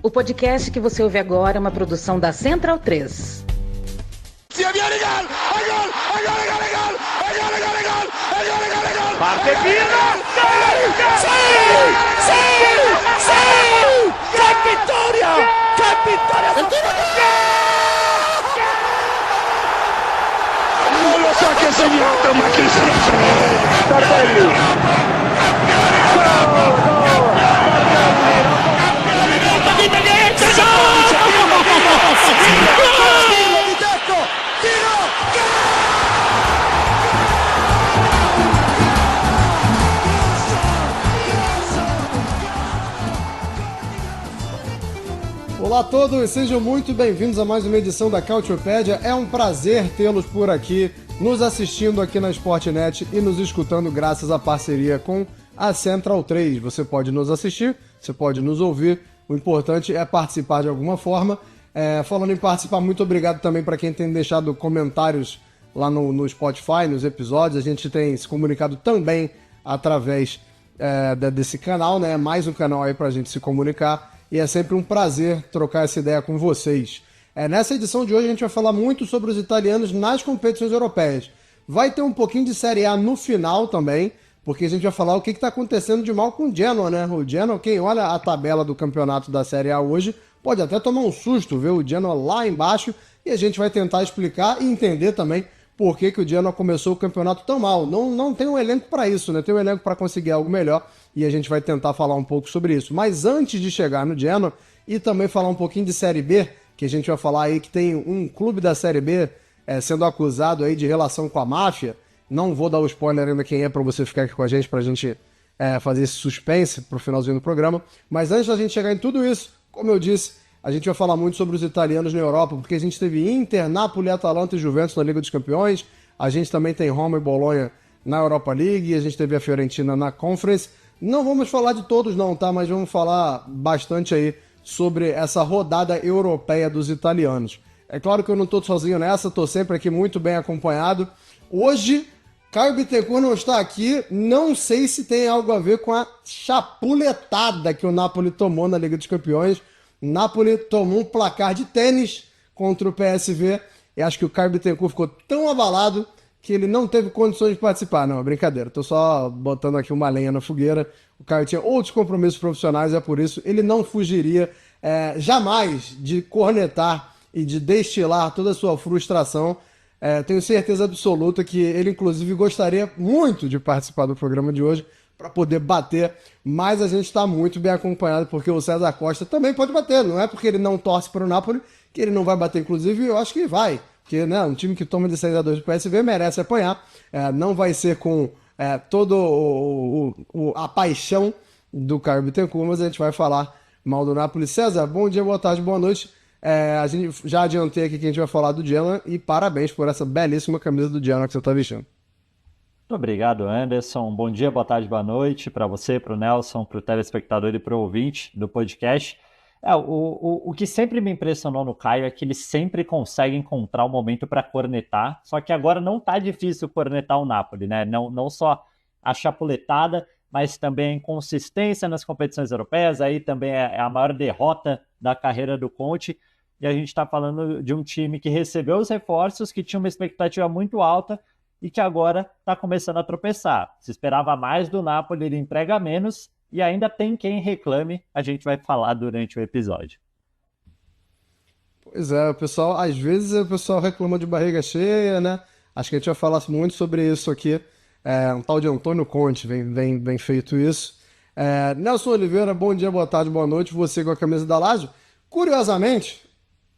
O podcast que você ouve agora é uma produção da Central 3. Parte Pirlo! ¡Qué victoria! ¡Qué victoria! Non lo so che ha segnato, ma chi se ne frega! Tardelli! Olá a todos, sejam muito bem-vindos a mais uma edição da Culturepedia. É um prazer tê-los por aqui, nos assistindo aqui na Sportnet e nos escutando graças à parceria com a Central 3. Você pode nos assistir, você pode nos ouvir, o importante é participar de alguma forma. Falando em participar, muito obrigado também para quem tem deixado comentários lá no Spotify, nos episódios. A gente tem se comunicado também através desse canal, né? Mais um canal aí para a gente se comunicar. E é sempre um prazer trocar essa ideia com vocês. Nessa edição de hoje a gente vai falar muito sobre os italianos nas competições europeias. Vai ter um pouquinho de Série A no final também, porque a gente vai falar o que está acontecendo de mal com o Genoa, né? O Genoa, quem olha a tabela do campeonato da Série A hoje, pode até tomar um susto ver o Genoa lá embaixo, e a gente vai tentar explicar e entender também por que o Genoa começou o campeonato tão mal. Não tem um elenco para isso, né? Tem um elenco para conseguir algo melhor, e a gente vai tentar falar um pouco sobre isso. Mas antes de chegar no Genoa, e também falar um pouquinho de Série B, que a gente vai falar aí que tem um clube da Série B sendo acusado aí de relação com a máfia. Não vou dar o spoiler ainda quem é para você ficar aqui com a gente, pra gente fazer esse suspense pro finalzinho do programa. Mas antes da gente chegar em tudo isso, como eu disse, a gente vai falar muito sobre os italianos na Europa, porque a gente teve Inter, Napoli, Atalanta e Juventus na Liga dos Campeões, a gente também tem Roma e Bolonha na Europa League, a gente teve a Fiorentina na Conference. Não vamos falar de todos não, tá? Mas vamos falar bastante aí sobre essa rodada europeia dos italianos. É claro que eu não estou sozinho nessa, estou sempre aqui muito bem acompanhado. Hoje, Caio Bittencourt não está aqui, não sei se tem algo a ver com a chapuletada que o Napoli tomou na Liga dos Campeões. O Napoli tomou um placar de tênis contra o PSV e acho que o Caio Bittencourt ficou tão abalado que ele não teve condições de participar. Não, é brincadeira, tô só botando aqui uma lenha na fogueira. O Caio tinha outros compromissos profissionais, é por isso ele não fugiria jamais de cornetar e de destilar toda a sua frustração. Tenho certeza absoluta que ele, inclusive, gostaria muito de participar do programa de hoje para poder bater, mas a gente está muito bem acompanhado, porque o César Costa também pode bater, não é porque ele não torce para o Napoli que ele não vai bater, inclusive eu acho que vai, porque né, um time que toma de 6-2 do PSV merece apanhar, não vai ser com todo a paixão do Caio Bittencourt, mas a gente vai falar mal do Napoli. César, bom dia, boa tarde, boa noite. A gente já adiantei aqui que a gente vai falar do Genoa e parabéns por essa belíssima camisa do Genoa que você está vestindo. Muito obrigado, Anderson. Bom dia, boa tarde, boa noite para você, para o Nelson, para o telespectador e para o ouvinte do podcast. O que sempre me impressionou no Caio é que ele sempre consegue encontrar um momento para cornetar, só que agora não tá difícil cornetar o Napoli, né? Não só a chapuletada, mas também a inconsistência nas competições europeias, aí também é a maior derrota da carreira do Conte, e a gente está falando de um time que recebeu os reforços, que tinha uma expectativa muito alta, e que agora está começando a tropeçar. Se esperava mais do Napoli, ele entrega menos, e ainda tem quem reclame, a gente vai falar durante o episódio. Pois é, às vezes o pessoal reclama de barriga cheia, né? Acho que a gente vai falar muito sobre isso aqui. Um tal de Antônio Conte vem feito isso. Nelson Oliveira, bom dia, boa tarde, boa noite. Você com a camisa da Lazio. Curiosamente,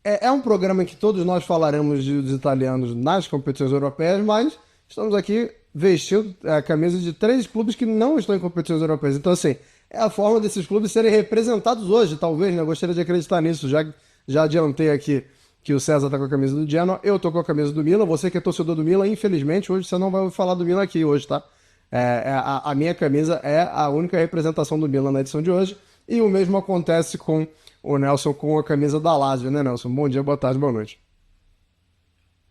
é um programa em que todos nós falaremos dos italianos nas competições europeias, mas estamos aqui vestindo a camisa de 3 clubes que não estão em competições europeias. Então, assim, é a forma desses clubes serem representados hoje, talvez, né? Eu gostaria de acreditar nisso. Já adiantei aqui que o César tá com a camisa do Genoa, eu tô com a camisa do Milan. Você que é torcedor do Milan, infelizmente, hoje você não vai ouvir falar do Milan aqui hoje, tá? A minha camisa é a única representação do Milan na edição de hoje. E o mesmo acontece com o Nelson com a camisa da Lazio, né, Nelson? Bom dia, boa tarde, boa noite.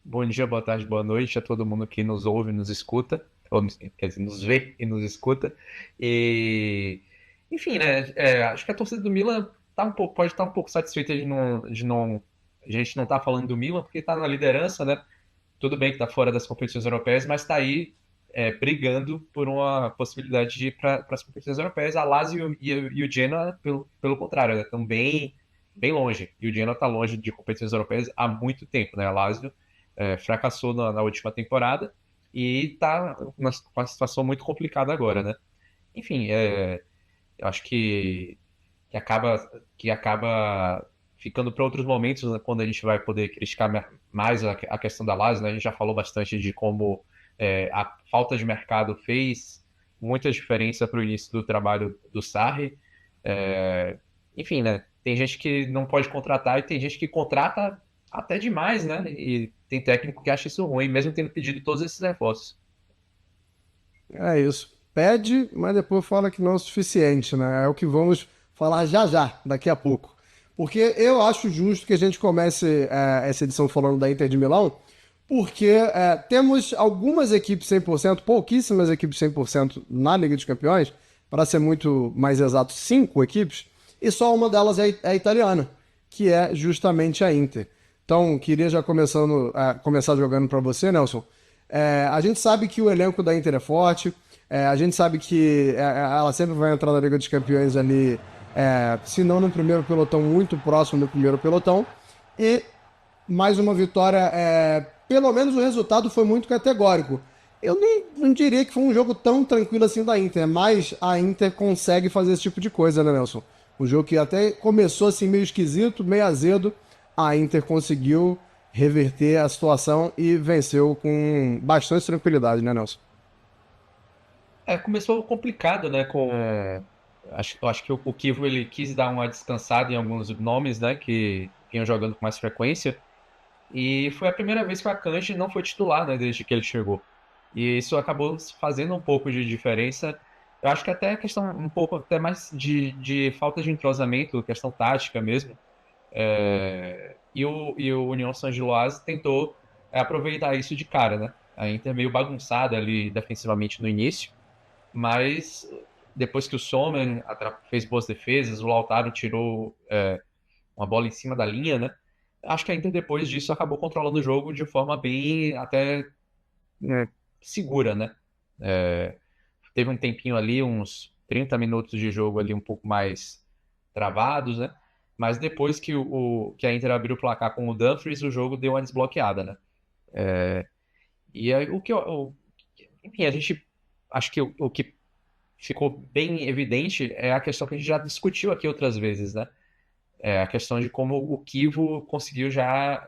Bom dia, boa tarde, boa noite a todo mundo que nos ouve e nos escuta, ou, quer dizer, nos vê e nos escuta. Enfim, né, acho que a torcida do Milan pode estar um pouco satisfeita a gente não tá falando do Milan porque está na liderança, né? Tudo bem que está fora das competições europeias, mas está aí brigando por uma possibilidade de ir para as competições europeias. A Lazio e o Genoa, pelo contrário, estão bem longe. E o Genoa está longe de competições europeias há muito tempo, né? A Lazio fracassou na última temporada e está com uma situação muito complicada agora, né? Enfim, eu acho que acaba, que acaba ficando para outros momentos, né, quando a gente vai poder criticar mais a questão da Lazio, né? A gente já falou bastante de como a falta de mercado fez muita diferença para o início do trabalho do Sarri. Enfim, né? Tem gente que não pode contratar e tem gente que contrata até demais, né? E tem técnico que acha isso ruim, mesmo tendo pedido todos esses reforços. É isso. Pede, mas depois fala que não é o suficiente, né? É o que vamos falar já já, daqui a pouco. Porque eu acho justo que a gente comece essa edição falando da Inter de Milão, porque temos algumas equipes 100%, pouquíssimas equipes 100% na Liga dos Campeões, para ser muito mais exato, 5 equipes, e só uma delas é a italiana, que é justamente a Inter. Então, queria já começar jogando para você, Nelson. A gente sabe que o elenco da Inter é forte, a gente sabe que ela sempre vai entrar na Liga dos Campeões ali, se não no primeiro pelotão, muito próximo do primeiro pelotão, e mais uma vitória, pelo menos o resultado foi muito categórico. Eu nem não diria que foi um jogo tão tranquilo assim da Inter, mas a Inter consegue fazer esse tipo de coisa, né, Nelson? Um jogo que até começou assim meio esquisito, meio azedo, a Inter conseguiu reverter a situação e venceu com bastante tranquilidade, né, Nelson? Começou complicado, né? Acho que o Kivo ele quis dar uma descansada em alguns nomes, né? Que vinham jogando com mais frequência. E foi a primeira vez que o Akanji não foi titular, né? Desde que ele chegou. E isso acabou fazendo um pouco de diferença. Eu acho que até questão um pouco até mais de falta de entrosamento, questão tática mesmo. E o União Saint-Gilloise tentou aproveitar isso de cara, né? A Inter meio bagunçada ali defensivamente no início, mas depois que o Sommer fez boas defesas, o Lautaro tirou uma bola em cima da linha, né? Acho que a Inter depois disso acabou controlando o jogo de forma bem até segura, né? É, Teve um tempinho ali, uns 30 minutos de jogo ali um pouco mais travados, né? Mas depois que a Inter abriu o placar com o Dumfries, o jogo deu uma desbloqueada, né? E aí, enfim, a gente acho que o que ficou bem evidente é a questão que a gente já discutiu aqui outras vezes, né? A questão de como o Kivo conseguiu já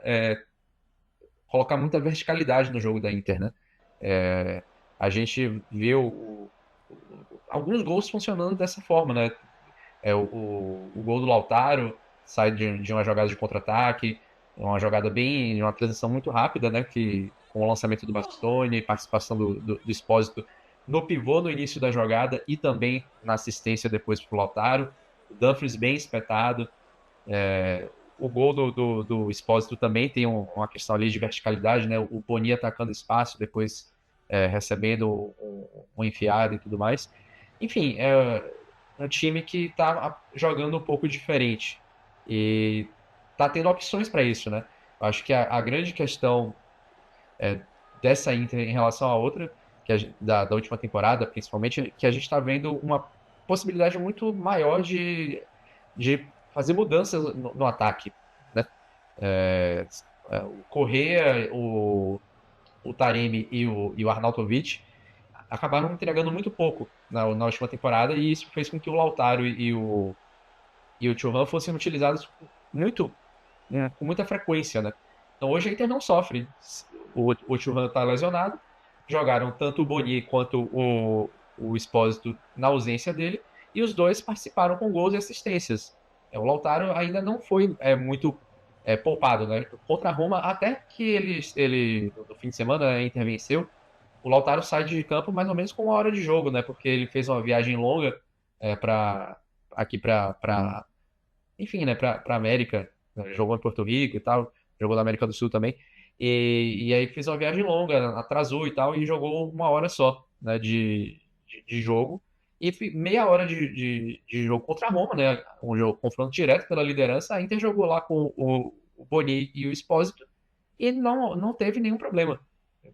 colocar muita verticalidade no jogo da Inter, né? A gente vê alguns gols funcionando dessa forma, né? O gol do Lautaro sai de uma jogada de contra-ataque, uma jogada bem, uma transição muito rápida, né? Com o lançamento do Bastoni, participação do Espósito no pivô no início da jogada e também na assistência depois para o Lautaro. O Dumfries bem espetado. O gol do Espósito também tem uma questão ali de verticalidade, né? O Boni atacando espaço, depois recebendo um enfiado e tudo mais. Enfim, um time que está jogando um pouco diferente e está tendo opções para isso, né? Eu acho que a grande questão dessa Inter em relação à outra, da última temporada, principalmente, é que a gente está vendo uma possibilidade muito maior de fazer mudanças no ataque, né? O Correa, o Taremi e o Arnautovic acabaram entregando muito pouco na última temporada e isso fez com que o Lautaro e o Thuram fossem utilizados muito, com muita frequência, né? Então hoje a Inter não sofre. O Thuram está lesionado, jogaram tanto o Boni quanto o Espósito na ausência dele e os dois participaram com gols e assistências. O Lautaro ainda não foi muito poupado, né? Contra a Roma, até que ele no fim de semana a Inter venceu, o Lautaro sai de campo mais ou menos com 1 hora de jogo, né? Porque ele fez uma viagem longa aqui para enfim, né? Para América, né? Jogou em Porto Rico e tal, jogou na América do Sul também. E aí fez uma viagem longa, atrasou e tal, e jogou 1 hora só, né? De jogo. E meia hora de jogo contra a Roma, né? Um jogo confronto direto pela liderança. A Inter jogou lá com o Boni e o Expósito e não teve nenhum problema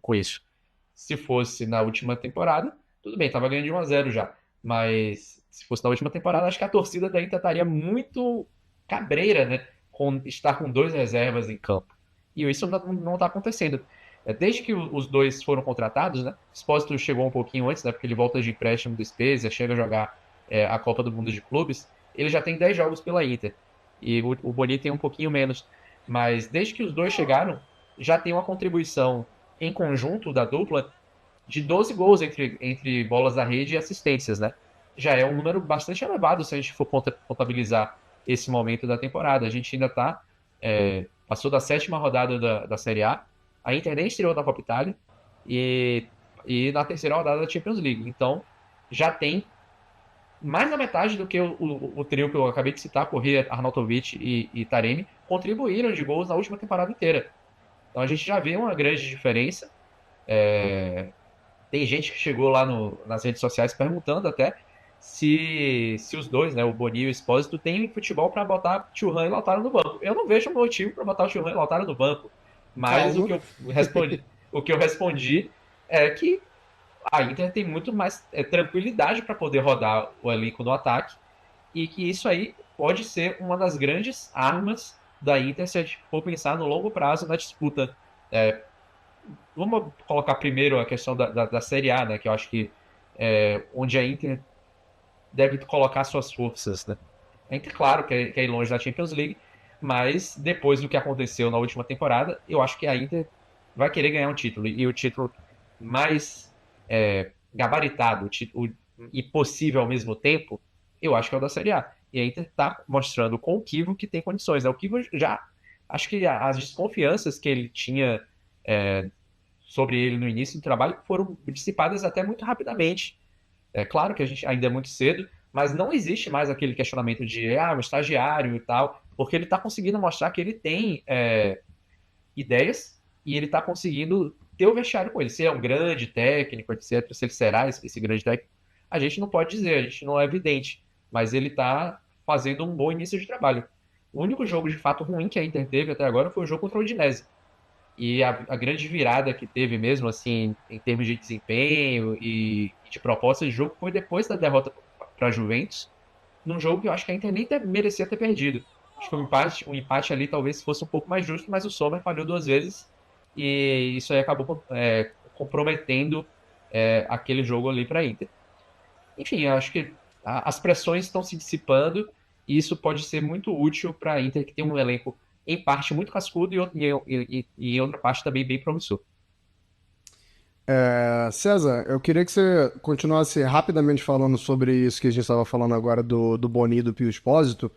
com isso. Se fosse na última temporada, tudo bem, tava ganhando de 1-0 já. Mas se fosse na última temporada, acho que a torcida da Inter estaria muito cabreira, né? Com estar com 2 reservas em campo. E isso não tá acontecendo. Desde que os dois foram contratados, né? O Expósito chegou um pouquinho antes, né? Porque ele volta de empréstimo do Spezia, chega a jogar a Copa do Mundo de Clubes. Ele já tem 10 jogos pela Inter. E o Boni tem um pouquinho menos. Mas desde que os dois chegaram, já tem uma contribuição em conjunto da dupla de 12 gols entre bolas da rede e assistências, né? Já é um número bastante elevado se a gente for contabilizar esse momento da temporada. A gente ainda passou da 7ª rodada da Série A, a Inter nem estreou na Copa Itália e na 3ª rodada da Champions League. Então, já tem mais da metade do que o trio que eu acabei de citar, Corrêa, Arnautovic e Taremi, contribuíram de gols na última temporada inteira. Então a gente já vê uma grande diferença. Tem gente que chegou lá nas redes sociais perguntando até se os dois, né, o Boni e o Expósito, têm futebol para botar Thuram e Lautaro no banco. Eu não vejo motivo para botar o Thuram e Lautaro no banco. Mas o que eu respondi é que a Inter tem muito mais tranquilidade para poder rodar o elenco no ataque e que isso aí pode ser uma das grandes armas da Inter se a gente for pensar no longo prazo na disputa. Vamos colocar primeiro a questão da Série A, né, que eu acho que onde a Inter deve colocar suas forças, né? A Inter, claro, quer ir longe da Champions League, mas depois do que aconteceu na última temporada, eu acho que a Inter vai querer ganhar um título. E o título mais gabaritado e possível ao mesmo tempo, eu acho que é o da Série A. E a Inter está mostrando com o Kivo que tem condições, né? O Kivo já... Acho que as desconfianças que ele tinha sobre ele no início do trabalho foram dissipadas até muito rapidamente. É claro que a gente ainda é muito cedo, mas não existe mais aquele questionamento de um estagiário e tal, porque ele está conseguindo mostrar que ele tem ideias e ele está conseguindo ter o vestiário com ele. Se é um grande técnico, etc., se ele será esse grande técnico, a gente não pode dizer, a gente não é evidente, mas ele está fazendo um bom início de trabalho. O único jogo de fato ruim que a Inter teve até agora foi o jogo contra o Udinese. E a grande virada que teve mesmo, assim, em termos de desempenho e de proposta de jogo, foi depois da derrota para a Juventus, num jogo que eu acho que a Inter nem merecia ter perdido. Acho que um empate ali talvez fosse um pouco mais justo, mas o Sommer falhou 2 vezes e isso aí acabou comprometendo aquele jogo ali para a Inter. Enfim, eu acho que as pressões estão se dissipando e isso pode ser muito útil para a Inter, que tem um elenco em parte muito cascudo e em outra parte também bem promissor. César, eu queria que você continuasse rapidamente falando sobre isso que a gente estava falando agora do Boni e do Pio Expósito.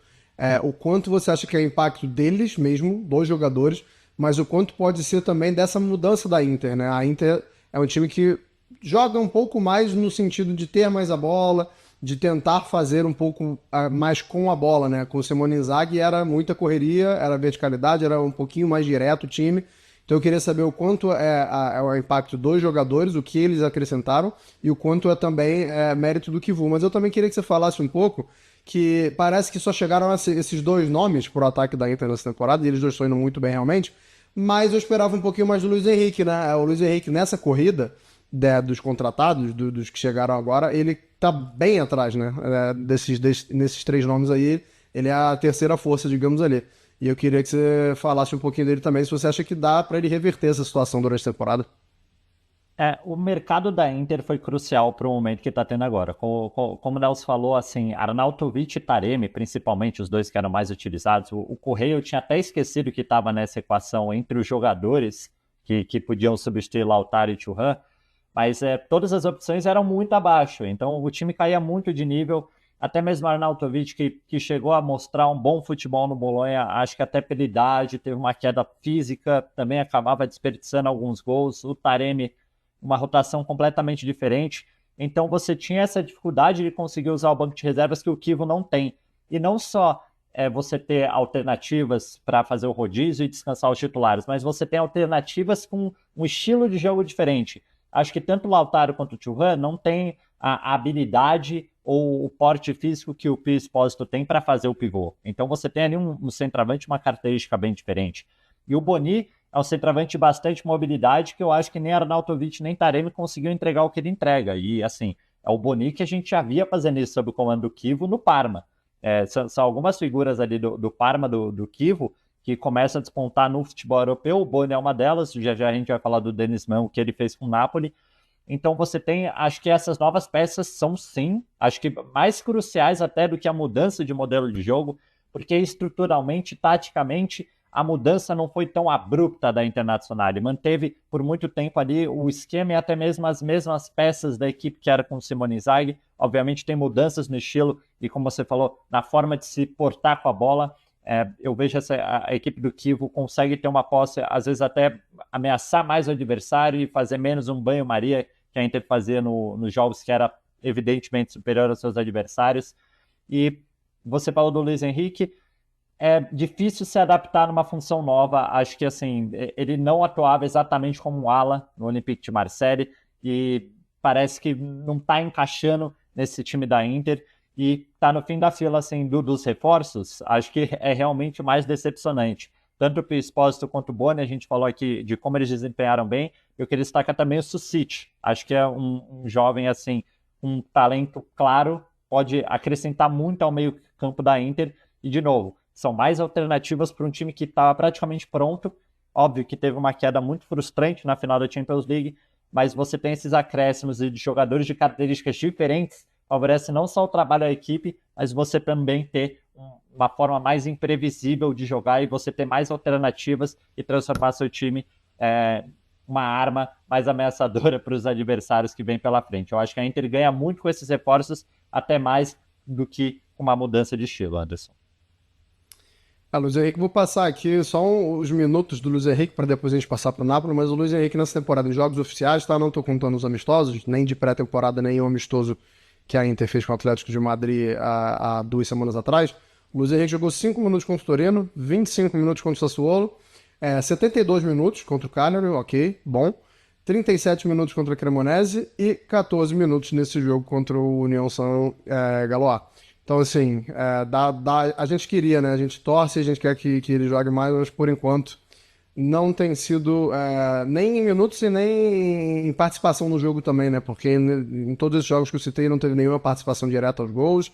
O quanto você acha que é o impacto deles mesmo, dos jogadores, mas o quanto pode ser também dessa mudança da Inter, né? A Inter é um time que joga um pouco mais no sentido de ter mais a bola, de tentar fazer um pouco mais com a bola, né? Com o Simone Inzaghi era muita correria, era verticalidade, era um pouquinho mais direto o time. Então eu queria saber o quanto é o impacto dos jogadores, o que eles acrescentaram e o quanto é também mérito do Kivu. Mas eu também queria que você falasse um pouco que parece que só chegaram esses 2 nomes pro ataque da Inter nessa temporada, e eles 2 estão indo muito bem realmente, mas eu esperava um pouquinho mais do Luiz Henrique, né? O Luiz Henrique nessa corrida dos contratados, dos que chegaram agora, ele tá bem atrás, né? Nesses 3 nomes aí, ele é a terceira força, digamos ali. E eu queria que você falasse um pouquinho dele também, se você acha que dá para ele reverter essa situação durante a temporada. O mercado da Inter foi crucial para o momento que está tendo agora. Como o Nelson falou, assim, Arnautovic e Taremi, principalmente os 2 que eram mais utilizados. O Correia eu tinha até esquecido que estava nessa equação entre os jogadores que podiam substituir Lautaro e Thuram, mas todas as opções eram muito abaixo, então o time caía muito de nível. Até mesmo Arnautovic, que chegou a mostrar um bom futebol no Bolonha, acho que até pela idade, teve uma queda física, também acabava desperdiçando alguns gols. O Taremi, uma rotação completamente diferente. Então você tinha essa dificuldade de conseguir usar o banco de reservas que o Kivo não tem. E não só você ter alternativas para fazer o rodízio e descansar os titulares, mas você tem alternativas com um estilo de jogo diferente. Acho que tanto o Lautaro quanto o Thuram não tem a habilidade ou o porte físico que o Pio Expósito tem para fazer o pivô. Então você tem ali um centroavante, uma característica bem diferente. E o Boni é um centroavante de bastante mobilidade, que eu acho que nem Arnautovic nem Taremi conseguiu entregar o que ele entrega. E assim, é o Boni que a gente já via fazendo isso sob o comando do Chivo no Parma. São algumas figuras ali do Parma, do Chivo, que começam a despontar no futebol europeu. O Boni é uma delas, já a gente vai falar do Denis Mann, o que ele fez com o Napoli. Então você tem, acho que essas novas peças são sim, acho que mais cruciais até do que a mudança de modelo de jogo, porque estruturalmente, taticamente, a mudança não foi tão abrupta da Internazionale. Ele manteve por muito tempo ali o esquema e até mesmo as mesmas peças da equipe que era com o Simone Inzaghi. Obviamente tem mudanças no estilo e, como você falou, na forma de se portar com a bola. Eu vejo a equipe do Chivo consegue ter uma posse, às vezes até ameaçar mais o adversário e fazer menos um banho-maria que a Inter fazia nos jogos que era evidentemente superior aos seus adversários. E você falou do Luiz Henrique, é difícil se adaptar numa função nova. Acho que assim, ele não atuava exatamente como um ala no Olympique de Marseille e parece que não está encaixando nesse time da Inter e está no fim da fila assim, dos reforços. Acho que é realmente mais decepcionante. Tanto o Pio Expósito quanto o Boni, a gente falou aqui de como eles desempenharam bem. Eu queria destacar também o Susic. Acho que é um jovem assim, um talento claro, pode acrescentar muito ao meio campo da Inter. E de novo, são mais alternativas para um time que estava praticamente pronto. Óbvio que teve uma queda muito frustrante na final da Champions League, mas você tem esses acréscimos de jogadores de características diferentes, favorece não só o trabalho da equipe, mas você também ter uma forma mais imprevisível de jogar e você ter mais alternativas e transformar seu time uma arma mais ameaçadora para os adversários que vêm pela frente. Eu acho que a Inter ganha muito com esses reforços, até mais do que com uma mudança de estilo, Anderson. Luiz Henrique, vou passar aqui só os minutos do Luiz Henrique para depois a gente passar para o Napoli, mas o Luiz Henrique nessa temporada em jogos oficiais, tá? Não estou contando os amistosos, nem de pré-temporada, nem o amistoso que a Inter fez com o Atlético de Madrid há 2 semanas atrás. O Luiz Henrique jogou 5 minutos contra o Torino, 25 minutos contra o Sassuolo, 72 minutos contra o Cagliari, ok, bom, 37 minutos contra a Cremonese e 14 minutos nesse jogo contra o União Saint-Galois. Então, assim, a gente queria, né? A gente torce, a gente quer que ele jogue mais, mas por enquanto não tem sido nem em minutos e nem em participação no jogo também, né? Porque em todos esses jogos que eu citei não teve nenhuma participação direta aos gols.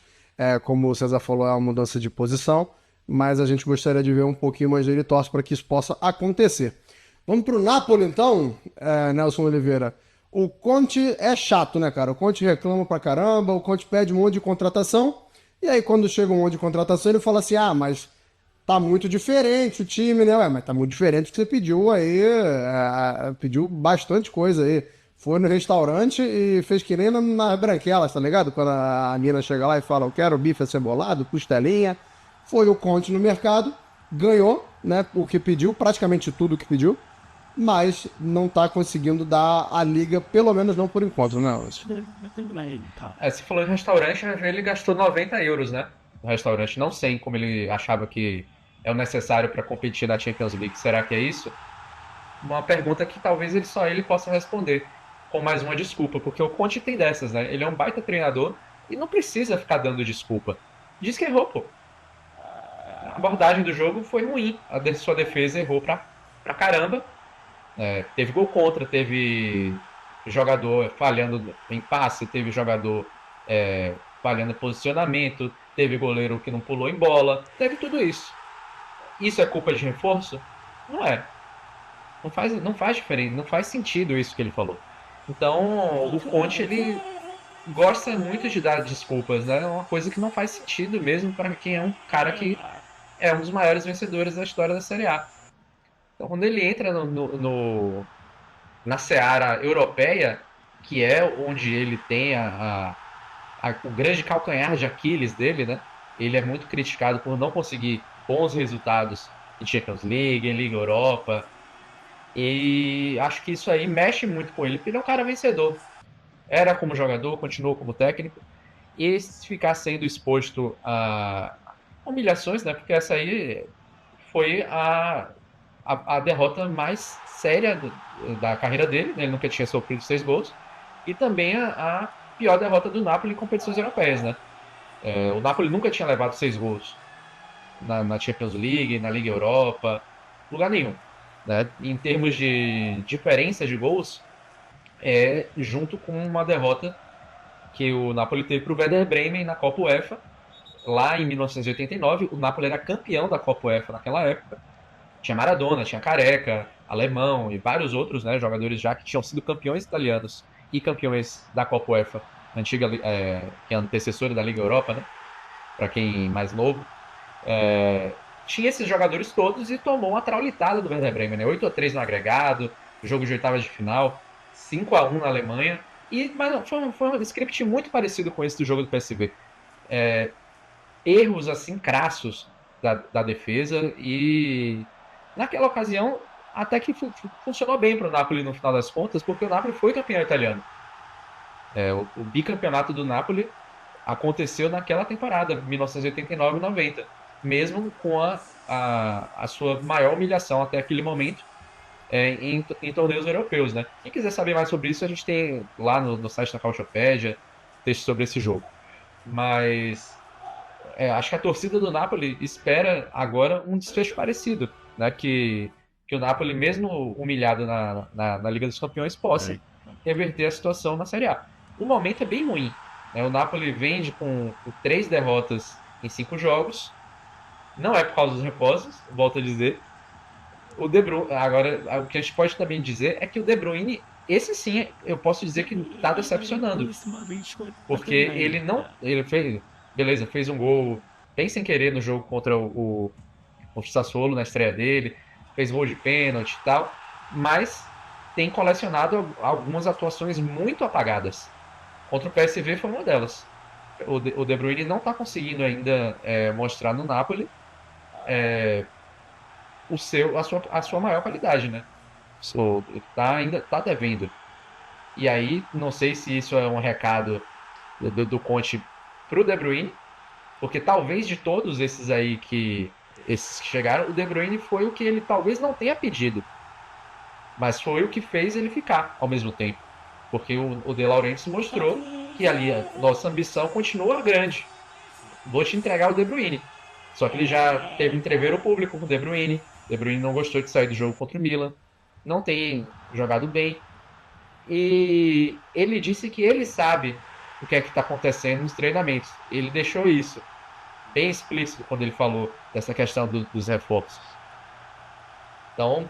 Como o César falou, é uma mudança de posição, mas a gente gostaria de ver um pouquinho mais dele e torce para que isso possa acontecer. Vamos para o Napoli, então, Nelson Oliveira. O Conte é chato, né, cara? O Conte reclama pra caramba, o Conte pede um monte de contratação. E aí, quando chega um monte de contratação, ele fala assim, mas tá muito diferente o time, né? Mas tá muito diferente do que você pediu aí, pediu bastante coisa aí. Foi no restaurante e fez que nem nas branquelas, tá ligado? Quando a Nina chega lá e fala, eu quero bife acebolado, costelinha. Foi o Conte no mercado, ganhou, né, o que pediu, praticamente tudo o que pediu, mas não tá conseguindo dar a liga, pelo menos não por enquanto, né? Se falou de restaurante, ele gastou 90 euros, né? No restaurante, não sei como ele achava que é o necessário para competir na Champions League. Será que é isso? Uma pergunta que talvez ele possa responder com mais uma desculpa, porque o Conte tem dessas, né? Ele é um baita treinador e não precisa ficar dando desculpa. Diz que errou, pô. A abordagem do jogo foi ruim. Sua defesa errou pra caramba. Teve gol contra, teve jogador falhando em passe, teve jogador falhando em posicionamento, teve goleiro que não pulou em bola, teve tudo isso. Isso é culpa de reforço? Não é. Não faz diferença, não faz sentido isso que ele falou. Então, o Conte, ele gosta muito de dar desculpas, né? É uma coisa que não faz sentido mesmo para quem é um cara que é um dos maiores vencedores da história da Série A. Então, quando ele entra na seara europeia, que é onde ele tem o grande calcanhar de Aquiles dele, né? Ele é muito criticado por não conseguir bons resultados em Champions League, em Liga Europa. E acho que isso aí mexe muito com ele, porque ele é um cara vencedor. Era como jogador, continuou como técnico. E ficar sendo exposto a humilhações, né? Porque essa aí foi a derrota mais séria da carreira dele, né? Ele nunca tinha sofrido 6 gols, e também a pior derrota do Napoli em competições europeias, né? O Napoli nunca tinha levado 6 gols na Champions League, na Liga Europa, lugar nenhum, né? Em termos de diferença de gols, junto com uma derrota que o Napoli teve para o Werder Bremen na Copa UEFA, lá em 1989. O Napoli era campeão da Copa UEFA naquela época. Tinha Maradona, tinha Careca, Alemão e vários outros, né, jogadores já que tinham sido campeões italianos e campeões da Copa UEFA, antiga, que é a antecessora da Liga Europa, né, para quem mais novo. Tinha esses jogadores todos e tomou uma traulitada do Werder Bremen, né? 8-3 no agregado, jogo de oitavas de final, 5-1 na Alemanha. Mas não, foi um script muito parecido com esse do jogo do PSV. Erros assim crassos da defesa, e naquela ocasião até que funcionou bem para o Napoli no final das contas, porque o Napoli foi campeão italiano. O bicampeonato do Napoli aconteceu naquela temporada, 1989-90, mesmo com a sua maior humilhação até aquele momento em torneios europeus, né? Quem quiser saber mais sobre isso, a gente tem lá no site da Calciopédia texto sobre esse jogo. Mas acho que a torcida do Napoli espera agora um desfecho parecido, né? Que o Napoli, mesmo humilhado na Liga dos Campeões, possa reverter a situação na Série A. O momento é bem ruim, né? O Napoli vem com 3 derrotas em 5 jogos. Não é por causa dos reposos, volto a dizer. O De Bruyne, agora, o que a gente pode também dizer é que o De Bruyne, esse sim, eu posso dizer que está decepcionando. Porque ele fez um gol bem sem querer no jogo contra o Sassuolo, na estreia dele, fez gol de pênalti e tal, mas tem colecionado algumas atuações muito apagadas. Contra o PSV foi uma delas. O De Bruyne não está conseguindo ainda mostrar no Napoli a sua maior qualidade, né? Ainda tá devendo. E aí, não sei se isso é um recado do Conte pro De Bruyne, porque talvez de todos esses que chegaram, o De Bruyne foi o que ele talvez não tenha pedido, mas foi o que fez ele ficar ao mesmo tempo, porque o De Laurentiis mostrou que ali a nossa ambição continua grande. Vou te entregar o De Bruyne. Só que ele já teve entrever o público com o De Bruyne. De Bruyne não gostou de sair do jogo contra o Milan, não tem jogado bem, e ele disse que ele sabe o que é que está acontecendo nos treinamentos. Ele deixou isso bem explícito quando ele falou dessa questão dos reforços. Então,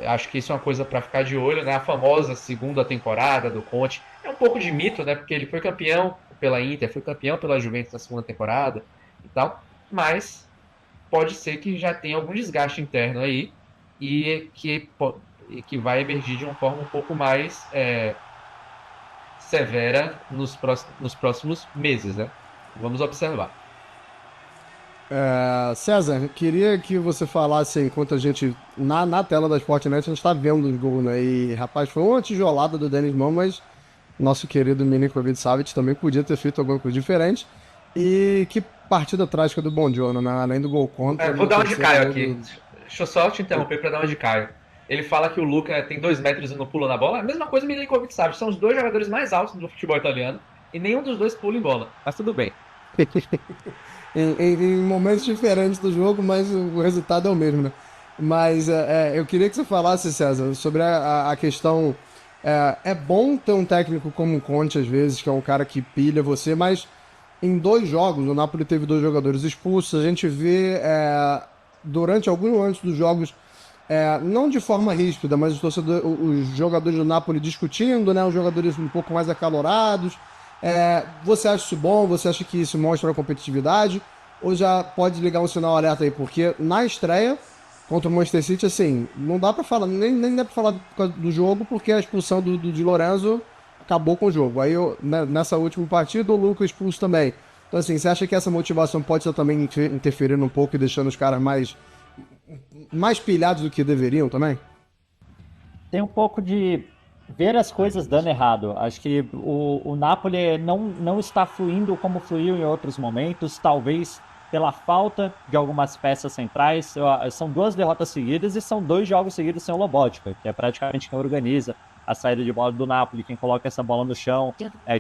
acho que isso é uma coisa para ficar de olho, né? A famosa segunda temporada do Conte é um pouco de mito, né? Porque ele foi campeão pela Inter, foi campeão pela Juventus na segunda temporada e tal, mas pode ser que já tenha algum desgaste interno aí e que vai emergir de uma forma um pouco mais severa nos próximos meses, né? Vamos observar. César, queria que você falasse, enquanto a gente, na tela da Sportnet, a gente está vendo os gols, né? E, rapaz, foi uma tijolada do Denis Mão, mas nosso querido Milinkovic-Savic também podia ter feito alguma coisa diferente. E que partida trágica do Buongiorno, né? Além do gol contra. Vou dar uma de Caio aqui. Deixa eu só te interromper para dar uma de Caio. Ele fala que o Luca tem 2 metros e não pula na bola. A mesma coisa o Milinkovic-Savic. São os 2 jogadores mais altos do futebol italiano e nenhum dos 2 pula em bola. Mas tudo bem. em momentos diferentes do jogo, mas o resultado é o mesmo, né? Mas eu queria que você falasse, César, sobre a questão. É bom ter um técnico como o Conte, às vezes, que é um cara que pilha você, mas em 2 jogos, o Napoli teve 2 jogadores expulsos. A gente vê durante alguns momentos dos jogos, não de forma ríspida, mas os jogadores do Napoli discutindo, né? Os jogadores um pouco mais acalorados. Você acha isso bom? Você acha que isso mostra a competitividade? Ou já pode ligar um sinal alerta aí? Porque na estreia contra o Manchester City, assim, não dá pra falar, nem dá pra falar do jogo, porque a expulsão do Di Lorenzo acabou com o jogo. Aí nessa última partida, o Luca expulso também. Então, assim, você acha que essa motivação pode estar também interferindo um pouco e deixando os caras mais pilhados do que deveriam também? Tem um pouco de ver as coisas dando errado. Acho que o Napoli não está fluindo como fluiu em outros momentos, talvez pela falta de algumas peças centrais. São 2 derrotas seguidas e são 2 jogos seguidos sem o Lobotka, que é praticamente quem organiza a saída de bola do Napoli, quem coloca essa bola no chão,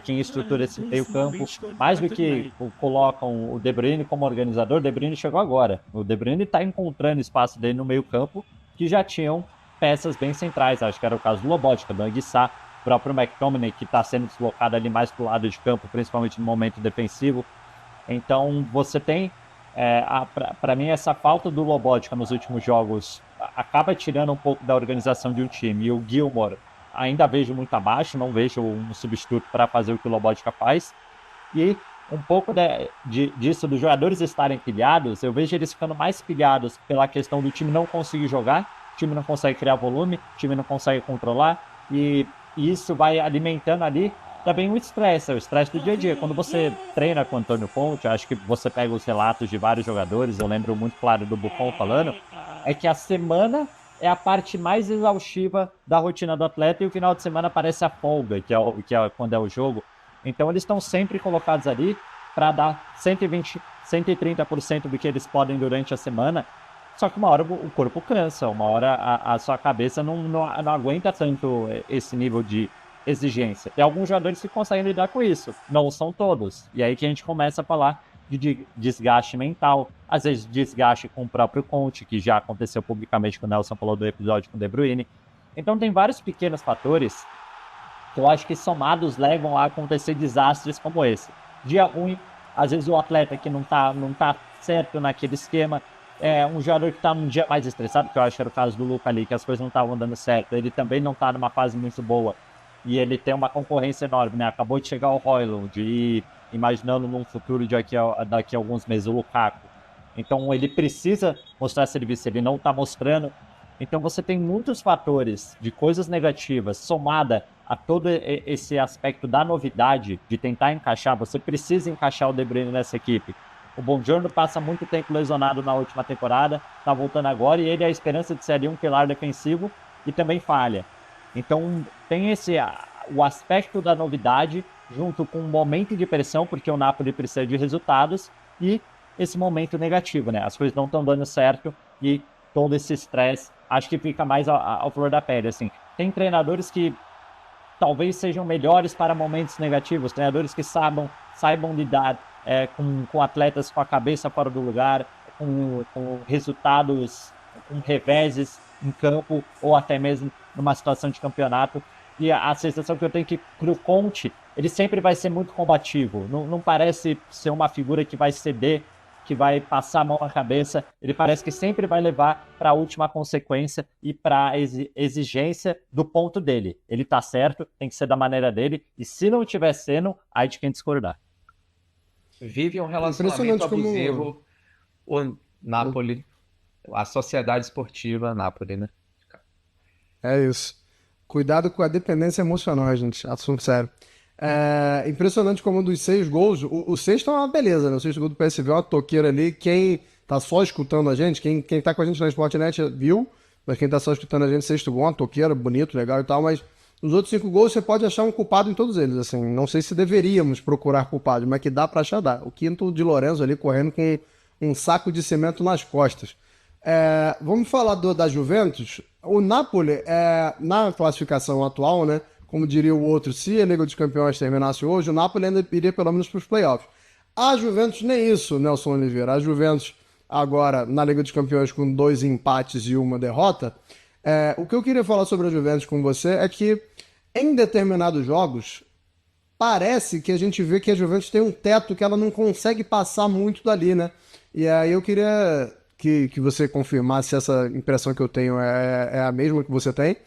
quem estrutura esse meio campo, mais do que colocam o De Bruyne como organizador. O De Bruyne chegou agora, o De Bruyne está encontrando espaço dele no meio campo, que já tinham peças bem centrais, acho que era o caso do Lobotka, do Anguissa, o próprio McTominay, que está sendo deslocado ali mais para o lado de campo, principalmente no momento defensivo. Então você tem, para mim, essa falta do Lobotka nos últimos jogos acaba tirando um pouco da organização de um time. E o Gilmour ainda vejo muito abaixo, não vejo um substituto para fazer o que o Lobotka faz. E um pouco disso, dos jogadores estarem pilhados, eu vejo eles ficando mais pilhados pela questão do time não conseguir jogar, o time não consegue criar volume, o time não consegue controlar, e isso vai alimentando ali também o estresse do dia a dia. Quando você treina com o Antônio Conte, acho que você pega os relatos de vários jogadores, eu lembro muito claro do Buffon falando, é que a semana é a parte mais exaustiva da rotina do atleta e o final de semana parece a folga, que é quando é o jogo. Então eles estão sempre colocados ali para dar 120, 130% do que eles podem durante a semana. Só que uma hora o corpo cansa, uma hora a sua cabeça não aguenta tanto esse nível de exigência. Tem alguns jogadores que conseguem lidar com isso, não são todos. E aí que a gente começa a falar de desgaste mental, às vezes desgaste com o próprio Conte, que já aconteceu publicamente, que o Nelson falou do episódio com o De Bruyne. Então tem vários pequenos fatores que eu acho que somados levam a acontecer desastres como esse. Dia ruim, às vezes o atleta que não tá certo naquele esquema, um jogador que está num dia mais estressado, que eu acho que era o caso do Luca ali, que as coisas não estavam dando certo, ele também não está numa fase muito boa, e ele tem uma concorrência enorme, né? Acabou de chegar o Højlund, e imaginando num futuro daqui a alguns meses o Lukaku. Então ele precisa mostrar serviço, ele não está mostrando. Então você tem muitos fatores de coisas negativas somada a todo esse aspecto da novidade, de tentar encaixar. Você precisa encaixar o De Bruyne nessa equipe. O Buongiorno passa muito tempo lesionado na última temporada, tá voltando agora, e ele é a esperança de ser ali um pilar defensivo e também falha. Então tem o aspecto da novidade junto com um momento de pressão, porque o Napoli precisa de resultados, e esse momento negativo, né? As coisas não estão dando certo e todo esse estresse, acho que fica mais ao flor da pele, assim. Tem treinadores que talvez sejam melhores para momentos negativos, treinadores que saibam lidar com atletas com a cabeça fora do lugar, com resultados, com reveses em campo, ou até mesmo numa situação de campeonato. E a sensação que eu tenho é que o Conte, ele sempre vai ser muito combativo, não parece ser uma figura que vai ceder, que vai passar a mão na cabeça. Ele parece que sempre vai levar para a última consequência e para a exigência do ponto dele. Ele tá certo, tem que ser da maneira dele, e se não estiver sendo, aí de quem discordar. Vive um relacionamento abusivo o Napoli, a sociedade esportiva Napoli, né? É isso. Cuidado com a dependência emocional, gente. Assunto sério. Impressionante como dos 6 gols, o sexto é uma beleza, né? O sexto gol do PSV é uma toqueira ali. Quem tá só escutando a gente, quem tá com a gente na Sportnet viu, mas quem tá só escutando a gente, sexto gol, uma toqueira, bonito, legal e tal, mas os outros 5 gols você pode achar um culpado em todos eles, assim. Não sei se deveríamos procurar culpados, mas que dá pra achar, dá. O quinto de Lorenzo ali correndo com um saco de cimento nas costas. Vamos falar da Juventus. O Napoli, na classificação atual, né? Como diria o outro, se a Liga dos Campeões terminasse hoje, o Napoli ainda iria pelo menos para os playoffs. A Juventus nem isso, Nelson Oliveira. A Juventus agora na Liga dos Campeões com 2 empates e 1 derrota. O que eu queria falar sobre a Juventus com você é que em determinados jogos parece que a gente vê que a Juventus tem um teto que ela não consegue passar muito dali, né? E aí eu queria que você confirmasse se essa impressão que eu tenho é a mesma que você tem.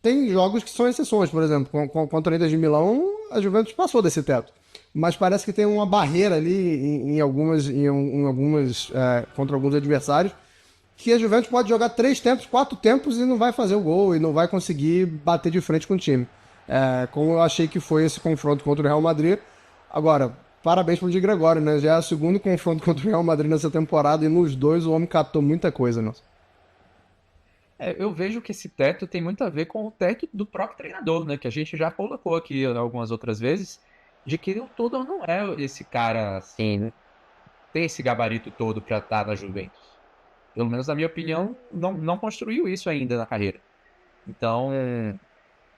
Tem jogos que são exceções, por exemplo, contra a Inter de Milão, a Juventus passou desse teto. Mas parece que tem uma barreira ali contra alguns adversários, que a Juventus pode jogar 3 tempos, 4 tempos e não vai fazer o gol, e não vai conseguir bater de frente com o time. Como eu achei que foi esse confronto contra o Real Madrid. Agora, parabéns pro Di Gregório, né? Já é o segundo confronto contra o Real Madrid nessa temporada, e nos 2 o homem captou muita coisa, né? Eu vejo que esse teto tem muito a ver com o teto do próprio treinador, né? Que a gente já colocou aqui algumas outras vezes, de que o todo não é esse cara assim, né? Tem esse gabarito todo para estar na Juventus. Pelo menos na minha opinião, não construiu isso ainda na carreira. Então,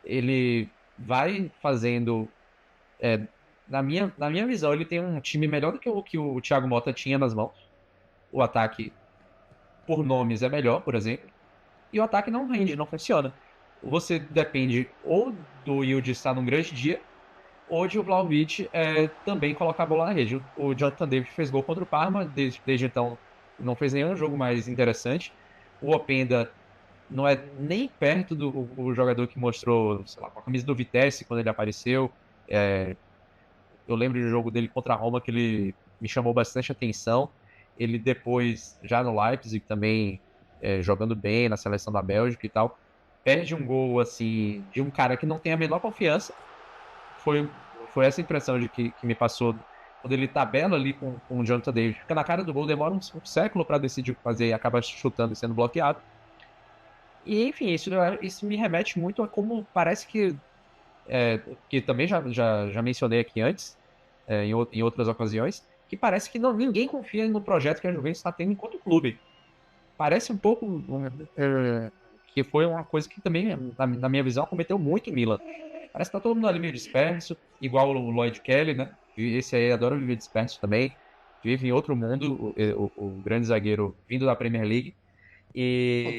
ele vai fazendo, na minha visão, ele tem um time melhor do que o Thiago Motta tinha nas mãos. O ataque, por nomes, é melhor, por exemplo. E o ataque não rende, não funciona. Você depende ou do Yildiz estar num grande dia, ou de o Vlahovic também colocar a bola na rede. O Jonathan David fez gol contra o Parma, desde então não fez nenhum jogo mais interessante. O Openda não é nem perto do o jogador que mostrou, sei lá, com a camisa do Vitesse quando ele apareceu. Eu lembro do jogo dele contra a Roma que ele me chamou bastante atenção. Ele depois, já no Leipzig, também jogando bem na seleção da Bélgica e tal, perde um gol assim de um cara que não tem a menor confiança. Foi essa impressão que me passou quando ele tabela ali com o Jonathan David. Fica na cara do gol, demora um século para decidir o que fazer e acaba chutando e sendo bloqueado. E enfim, isso me remete muito a como parece que também já mencionei aqui antes, em outras ocasiões, que parece que ninguém confia no projeto que a Juventus está tendo enquanto clube. Parece um pouco que foi uma coisa que também, na minha visão, cometeu muito o Milan. Parece que tá todo mundo ali meio disperso, igual o Lloyd Kelly, né? Esse aí adora viver disperso também. Vive em outro mundo, o grande zagueiro vindo da Premier League. E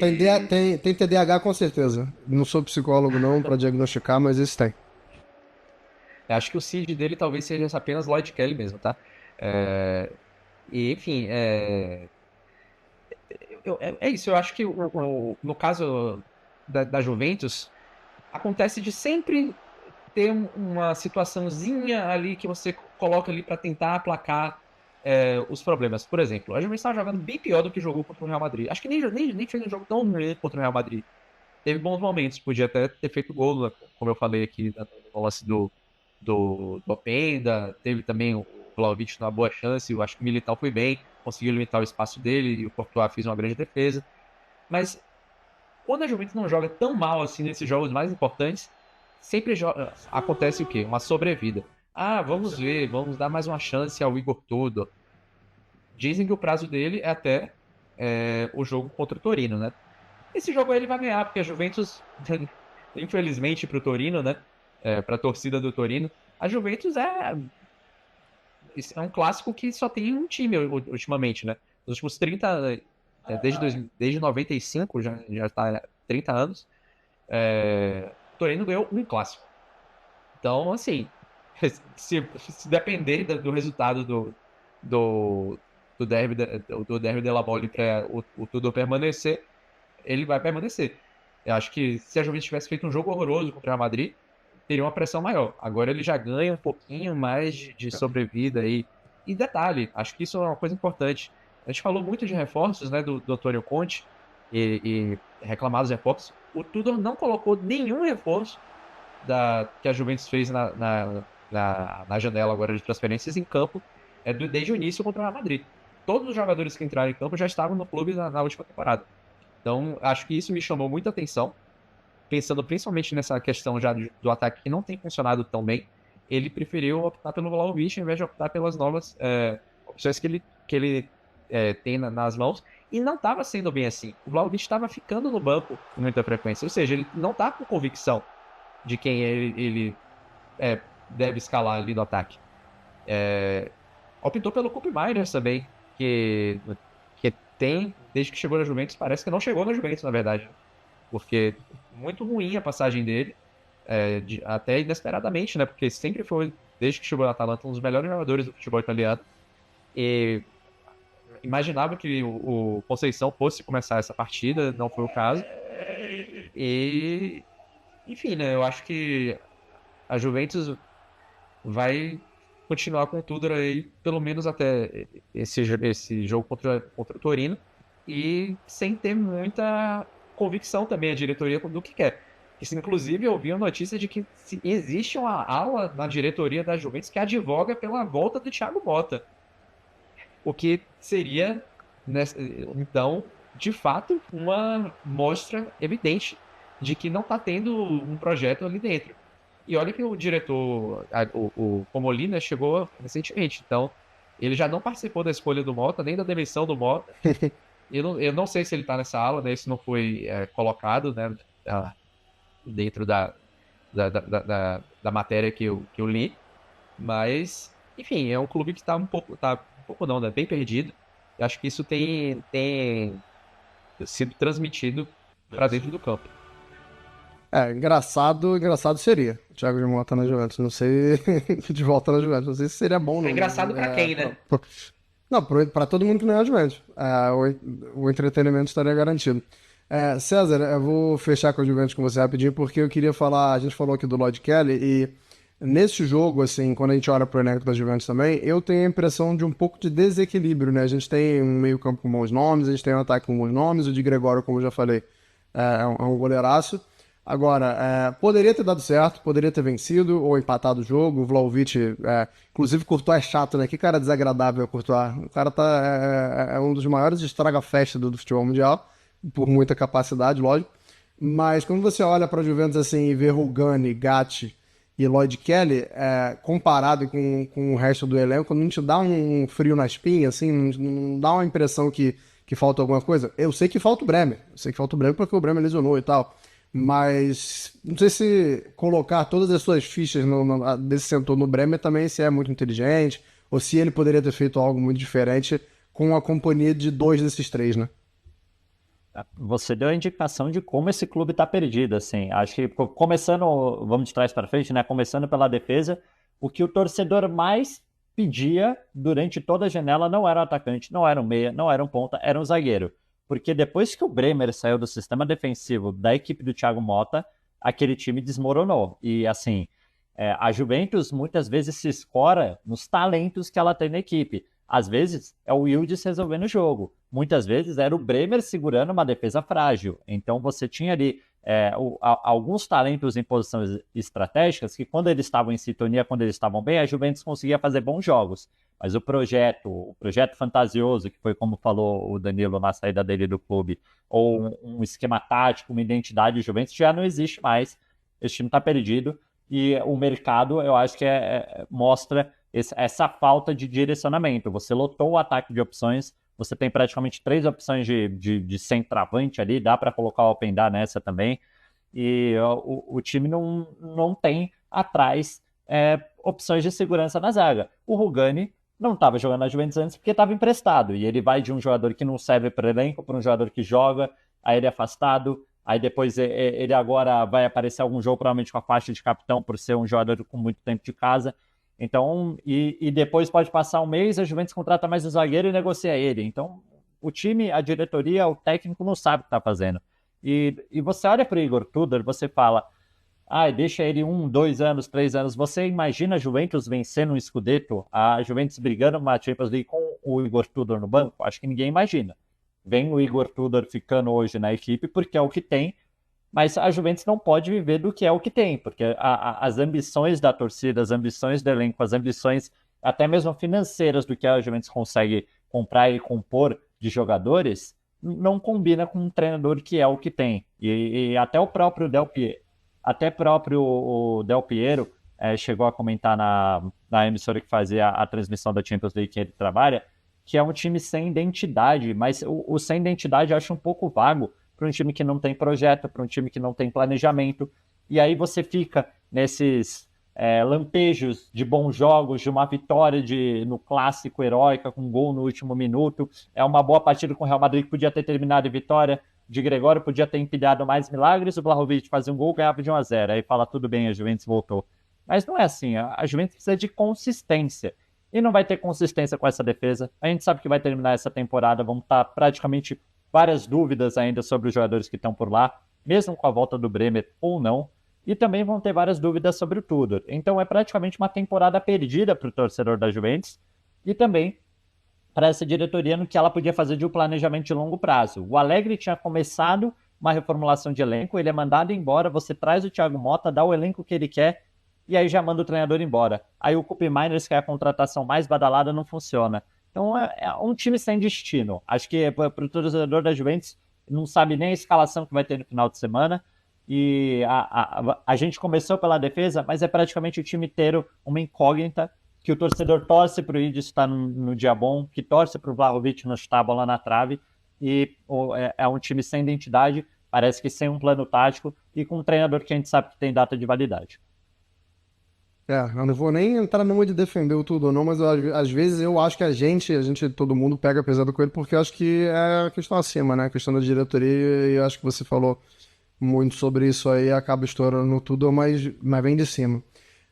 Tem TDAH com certeza. Não sou psicólogo não pra diagnosticar, mas isso tem. acho que o seed dele talvez seja apenas Lloyd Kelly mesmo, tá? E enfim, é isso. Eu acho que no caso da Juventus, acontece de sempre ter uma situaçãozinha ali que você coloca ali para tentar aplacar os problemas. Por exemplo, a Juventus estava jogando bem pior do que jogou contra o Real Madrid. Acho que nem fez um jogo tão ruim contra o Real Madrid. Teve bons momentos, podia até ter feito gol, né? Como eu falei aqui no lance do Openda. Teve também o Vlahovic numa boa chance. Eu acho que o Militão foi bem, conseguiu limitar o espaço dele e o Courtois fez uma grande defesa. Mas quando a Juventus não joga tão mal assim nesses jogos mais importantes, sempre acontece o quê? Uma sobrevida. Vamos ver, vamos dar mais uma chance ao Igor Tudor. Dizem que o prazo dele é até o jogo contra o Torino, né? Esse jogo aí ele vai ganhar, porque a Juventus, infelizmente pro Torino, né? Pra torcida do Torino, a Juventus é um clássico que só tem um time ultimamente, né? Nos últimos 30, desde 95, já está 30 anos, o Torino ganhou um clássico. Então, assim, se depender do resultado do derby della Mole para o Tudor permanecer, ele vai permanecer. Eu acho que se a Juventus tivesse feito um jogo horroroso contra o Real Madrid, teria uma pressão maior. Agora ele já ganha um pouquinho mais de sobrevida aí. E detalhe, acho que isso é uma coisa importante. A gente falou muito de reforços, né, do Antônio Conte e reclamar dos reforços. O Tudor não colocou nenhum reforço que a Juventus fez na janela agora de transferências em campo desde o início contra o Real Madrid. Todos os jogadores que entraram em campo já estavam no clube na última temporada. Então, acho que isso me chamou muita atenção. Pensando principalmente nessa questão já do ataque que não tem funcionado tão bem, ele preferiu optar pelo Vlahovic ao invés de optar pelas novas opções que ele tem nas mãos. E não estava sendo bem assim. O Vlahovic estava ficando no banco com muita frequência. Ou seja, ele não está com convicção de quem ele deve escalar ali no ataque. Optou pelo Kobe Meiners também, que tem, desde que chegou na Juventus, parece que não chegou na Juventus, na verdade. Porque muito ruim a passagem dele, até inesperadamente, né? Porque sempre foi, desde que chegou na Atalanta, um dos melhores jogadores do futebol italiano. E imaginava que o Conceição fosse começar essa partida, não foi o caso. E, enfim, né? Eu acho que a Juventus vai continuar com tudo aí, pelo menos até esse jogo contra o Torino, e sem ter muita convicção também a diretoria do que quer. Isso, inclusive, eu vi a notícia de que existe uma ala na diretoria da Juventus que advoga pela volta do Thiago Motta. O que seria, então, de fato, uma mostra evidente de que não está tendo um projeto ali dentro. E olha que o diretor, o Comolli, chegou recentemente, então ele já não participou da escolha do Motta, nem da demissão do Motta. Eu não sei se ele está nessa ala, né? Isso não foi colocado, né, dentro da matéria que eu li. Mas, enfim, é um clube que tá um pouco não, né? Bem perdido. Eu acho que isso tem sido transmitido para dentro do campo. Engraçado seria o Thiago de Mota na Juventus. Não sei, de volta na Juventus. Não sei se seria bom, não. É engraçado pra quem, né? Não, pra todo mundo que não é a Juventus. O entretenimento estaria garantido. César, eu vou fechar com a Juventus com você rapidinho, porque eu queria falar, a gente falou aqui do Lloyd Kelly, e nesse jogo, assim, quando a gente olha pro elenco da Juventus também, eu tenho a impressão de um pouco de desequilíbrio, né? A gente tem um meio campo com bons nomes, a gente tem um ataque com bons nomes, o de Gregório, como eu já falei, é um goleiraço. Agora, poderia ter dado certo, poderia ter vencido ou empatado o jogo. O Vlahovic, inclusive, Courtois é chato, né? Que cara desagradável é Courtois. O cara é um dos maiores estraga-festa do futebol mundial, por muita capacidade, lógico. Mas quando você olha para a Juventus assim e vê Rugani, Gatti e Lloyd Kelly, comparado com o resto do elenco, não te dá um frio na espinha, assim, não dá uma impressão que falta alguma coisa? Eu sei que falta o Bremer. Eu sei que falta o Bremer porque o Bremer lesionou e tal. Mas não sei se colocar todas as suas fichas desse setor no Bremer também se é muito inteligente, ou se ele poderia ter feito algo muito diferente com a companhia de 2 desses 3, né? Você deu a indicação de como esse clube está perdido, assim. Acho que começando, vamos de trás para frente, né? Começando pela defesa, o que o torcedor mais pedia durante toda a janela não era um atacante, não era um meia, não era um ponta, era um zagueiro. Porque depois que o Bremer saiu do sistema defensivo da equipe do Thiago Motta, aquele time desmoronou. E assim, a Juventus muitas vezes se escora nos talentos que ela tem na equipe. Às vezes é o Yildiz resolvendo o jogo. Muitas vezes era o Bremer segurando uma defesa frágil. Então você tinha ali alguns talentos em posições estratégicas que quando eles estavam em sintonia, quando eles estavam bem, a Juventus conseguia fazer bons jogos. Mas o projeto fantasioso, que foi como falou o Danilo na saída dele do clube, ou um esquema tático, uma identidade de Juventus, já não existe mais. Esse time está perdido e o mercado, eu acho que mostra essa falta de direcionamento. Você lotou o ataque de opções, você tem praticamente 3 opções de centroavante ali, dá para colocar o Openda nessa também, e o time não tem atrás opções de segurança na zaga. O Rugani não estava jogando na Juventus antes porque estava emprestado, e ele vai de um jogador que não serve para elenco para um jogador que joga, aí ele é afastado, aí depois ele agora vai aparecer algum jogo provavelmente com a faixa de capitão por ser um jogador com muito tempo de casa. Então, e depois pode passar um mês, a Juventus contrata mais um zagueiro e negocia ele. Então, o time, a diretoria, o técnico não sabe o que está fazendo. E você olha para o Igor Tudor, você fala, deixa ele 1, 2 anos, 3 anos. Você imagina a Juventus vencendo um Scudetto, a Juventus brigando uma Champions League com o Igor Tudor no banco? Acho que ninguém imagina. Vem o Igor Tudor ficando hoje na equipe porque é o que tem, mas a Juventus não pode viver do que é o que tem, porque as ambições da torcida, as ambições do elenco, as ambições até mesmo financeiras do que a Juventus consegue comprar e compor de jogadores, não combina com um treinador que é o que tem. E até o próprio o Del Piero chegou a comentar na emissora que fazia a transmissão da Champions League que ele trabalha, que é um time sem identidade, mas o sem identidade eu acho um pouco vago, para um time que não tem projeto, para um time que não tem planejamento, e aí você fica nesses lampejos de bons jogos, de uma vitória no clássico heróica, com um gol no último minuto, uma boa partida com o Real Madrid que podia ter terminado em vitória, de Gregório podia ter empilhado mais milagres, o Vlahovic fazia um gol, ganhava de 1-0, aí fala, tudo bem, a Juventus voltou. Mas não é assim, a Juventus precisa de consistência, e não vai ter consistência com essa defesa, a gente sabe que vai terminar essa temporada, vamos estar praticamente várias dúvidas ainda sobre os jogadores que estão por lá, mesmo com a volta do Bremer ou não, e também vão ter várias dúvidas sobre o Tudor. Então é praticamente uma temporada perdida para o torcedor da Juventus e também para essa diretoria no que ela podia fazer de um planejamento de longo prazo. O Allegri tinha começado uma reformulação de elenco, ele é mandado embora, você traz o Thiago Motta, dá o elenco que ele quer e aí já manda o treinador embora. Aí o Koop Meiners, que é a contratação mais badalada, não funciona. Então é um time sem destino. Acho que para o torcedor da Juventus não sabe nem a escalação que vai ter no final de semana. E a gente começou pela defesa, mas é praticamente o time inteiro uma incógnita, que o torcedor torce para o Yildiz estar no dia bom, que torce para o Vlahovic não chutar a bola na trave. E é um time sem identidade. Parece que sem um plano tático e com um treinador que a gente sabe que tem data de validade. Eu não vou nem entrar numa de defender o tudo ou não, mas às vezes eu acho que todo mundo pega pesado com ele, porque eu acho que é a questão acima, né? A questão da diretoria, e eu acho que você falou muito sobre isso aí, acaba estourando tudo, mas vem de cima.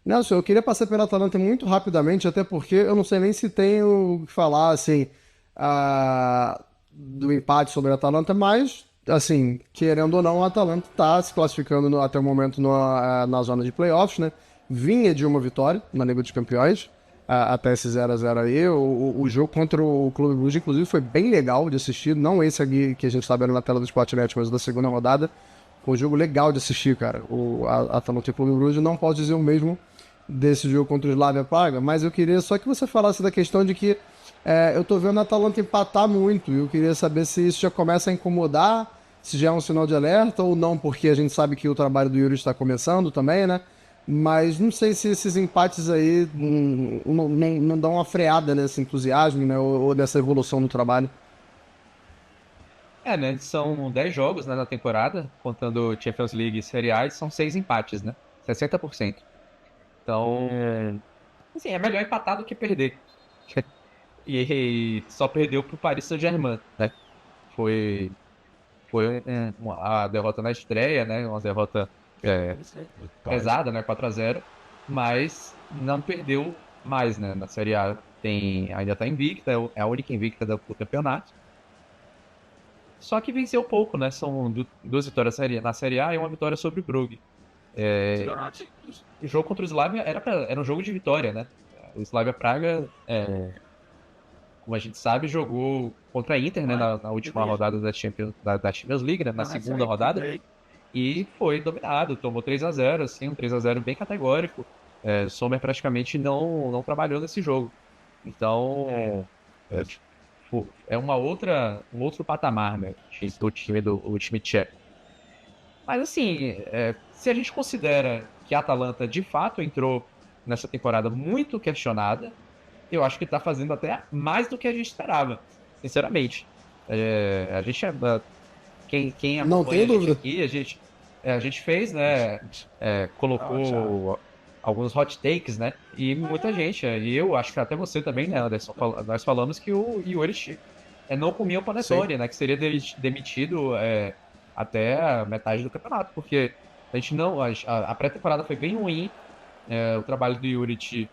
Nelson, eu queria passar pela Atalanta muito rapidamente, até porque eu não sei nem se tenho o que falar, assim, do empate sobre a Atalanta, mas, assim, querendo ou não, a Atalanta está se classificando até o momento na zona de playoffs, né? Vinha de uma vitória na Liga dos Campeões, até esse 0-0 aí. O jogo contra o Clube Brugge, inclusive, foi bem legal de assistir. Não esse aqui que a gente está vendo na tela do Sportnet, mas o da segunda rodada. Foi um jogo legal de assistir, cara. A Atalanta e o Clube Brugge, não posso dizer o mesmo desse jogo contra o Slavia Praga, mas eu queria só que você falasse da questão de que eu tô vendo a Atalanta empatar muito, e eu queria saber se isso já começa a incomodar, se já é um sinal de alerta ou não, porque a gente sabe que o trabalho do Yuri está começando também, né? Mas não sei se esses empates aí não dão uma freada nesse entusiasmo, né? Ou nessa evolução no trabalho. Né? São 10 jogos, né, na temporada, contando Champions League e Série A, e são 6 empates, né? 60%. Então, assim, é melhor empatar do que perder. E só perdeu pro Paris Saint-Germain, né? Foi a derrota na estreia, né? Uma derrota pesada, né? 4-0. Mas não perdeu mais, né? Na Série A ainda tá invicta, é a única invicta do campeonato. Só que venceu pouco, né? São 2 vitórias na Série A e uma vitória sobre o Brugge. O jogo contra o Slavia era um jogo de vitória, né? O Slavia Praga, como a gente sabe, jogou contra a Inter, né? Na última rodada da Champions League, né? Na segunda rodada. E foi dominado, tomou 3-0, assim, um 3-0 bem categórico. Sommer praticamente não trabalhou nesse jogo. Então, é um outro patamar, né? Do time tcheco. Mas assim, se a gente considera que a Atalanta de fato entrou nessa temporada muito questionada, eu acho que tá fazendo até mais do que a gente esperava, sinceramente. A gente quem Não acompanha tenho a gente dúvida. aqui, a gente fez, né? Colocou alguns hot takes, né? E muita gente, e eu acho que até você também, né, Anderson? Nós falamos que o Juric não comia o panetone, né? Que seria demitido até a metade do campeonato, porque a gente não. A pré-temporada foi bem ruim, o trabalho do Juric,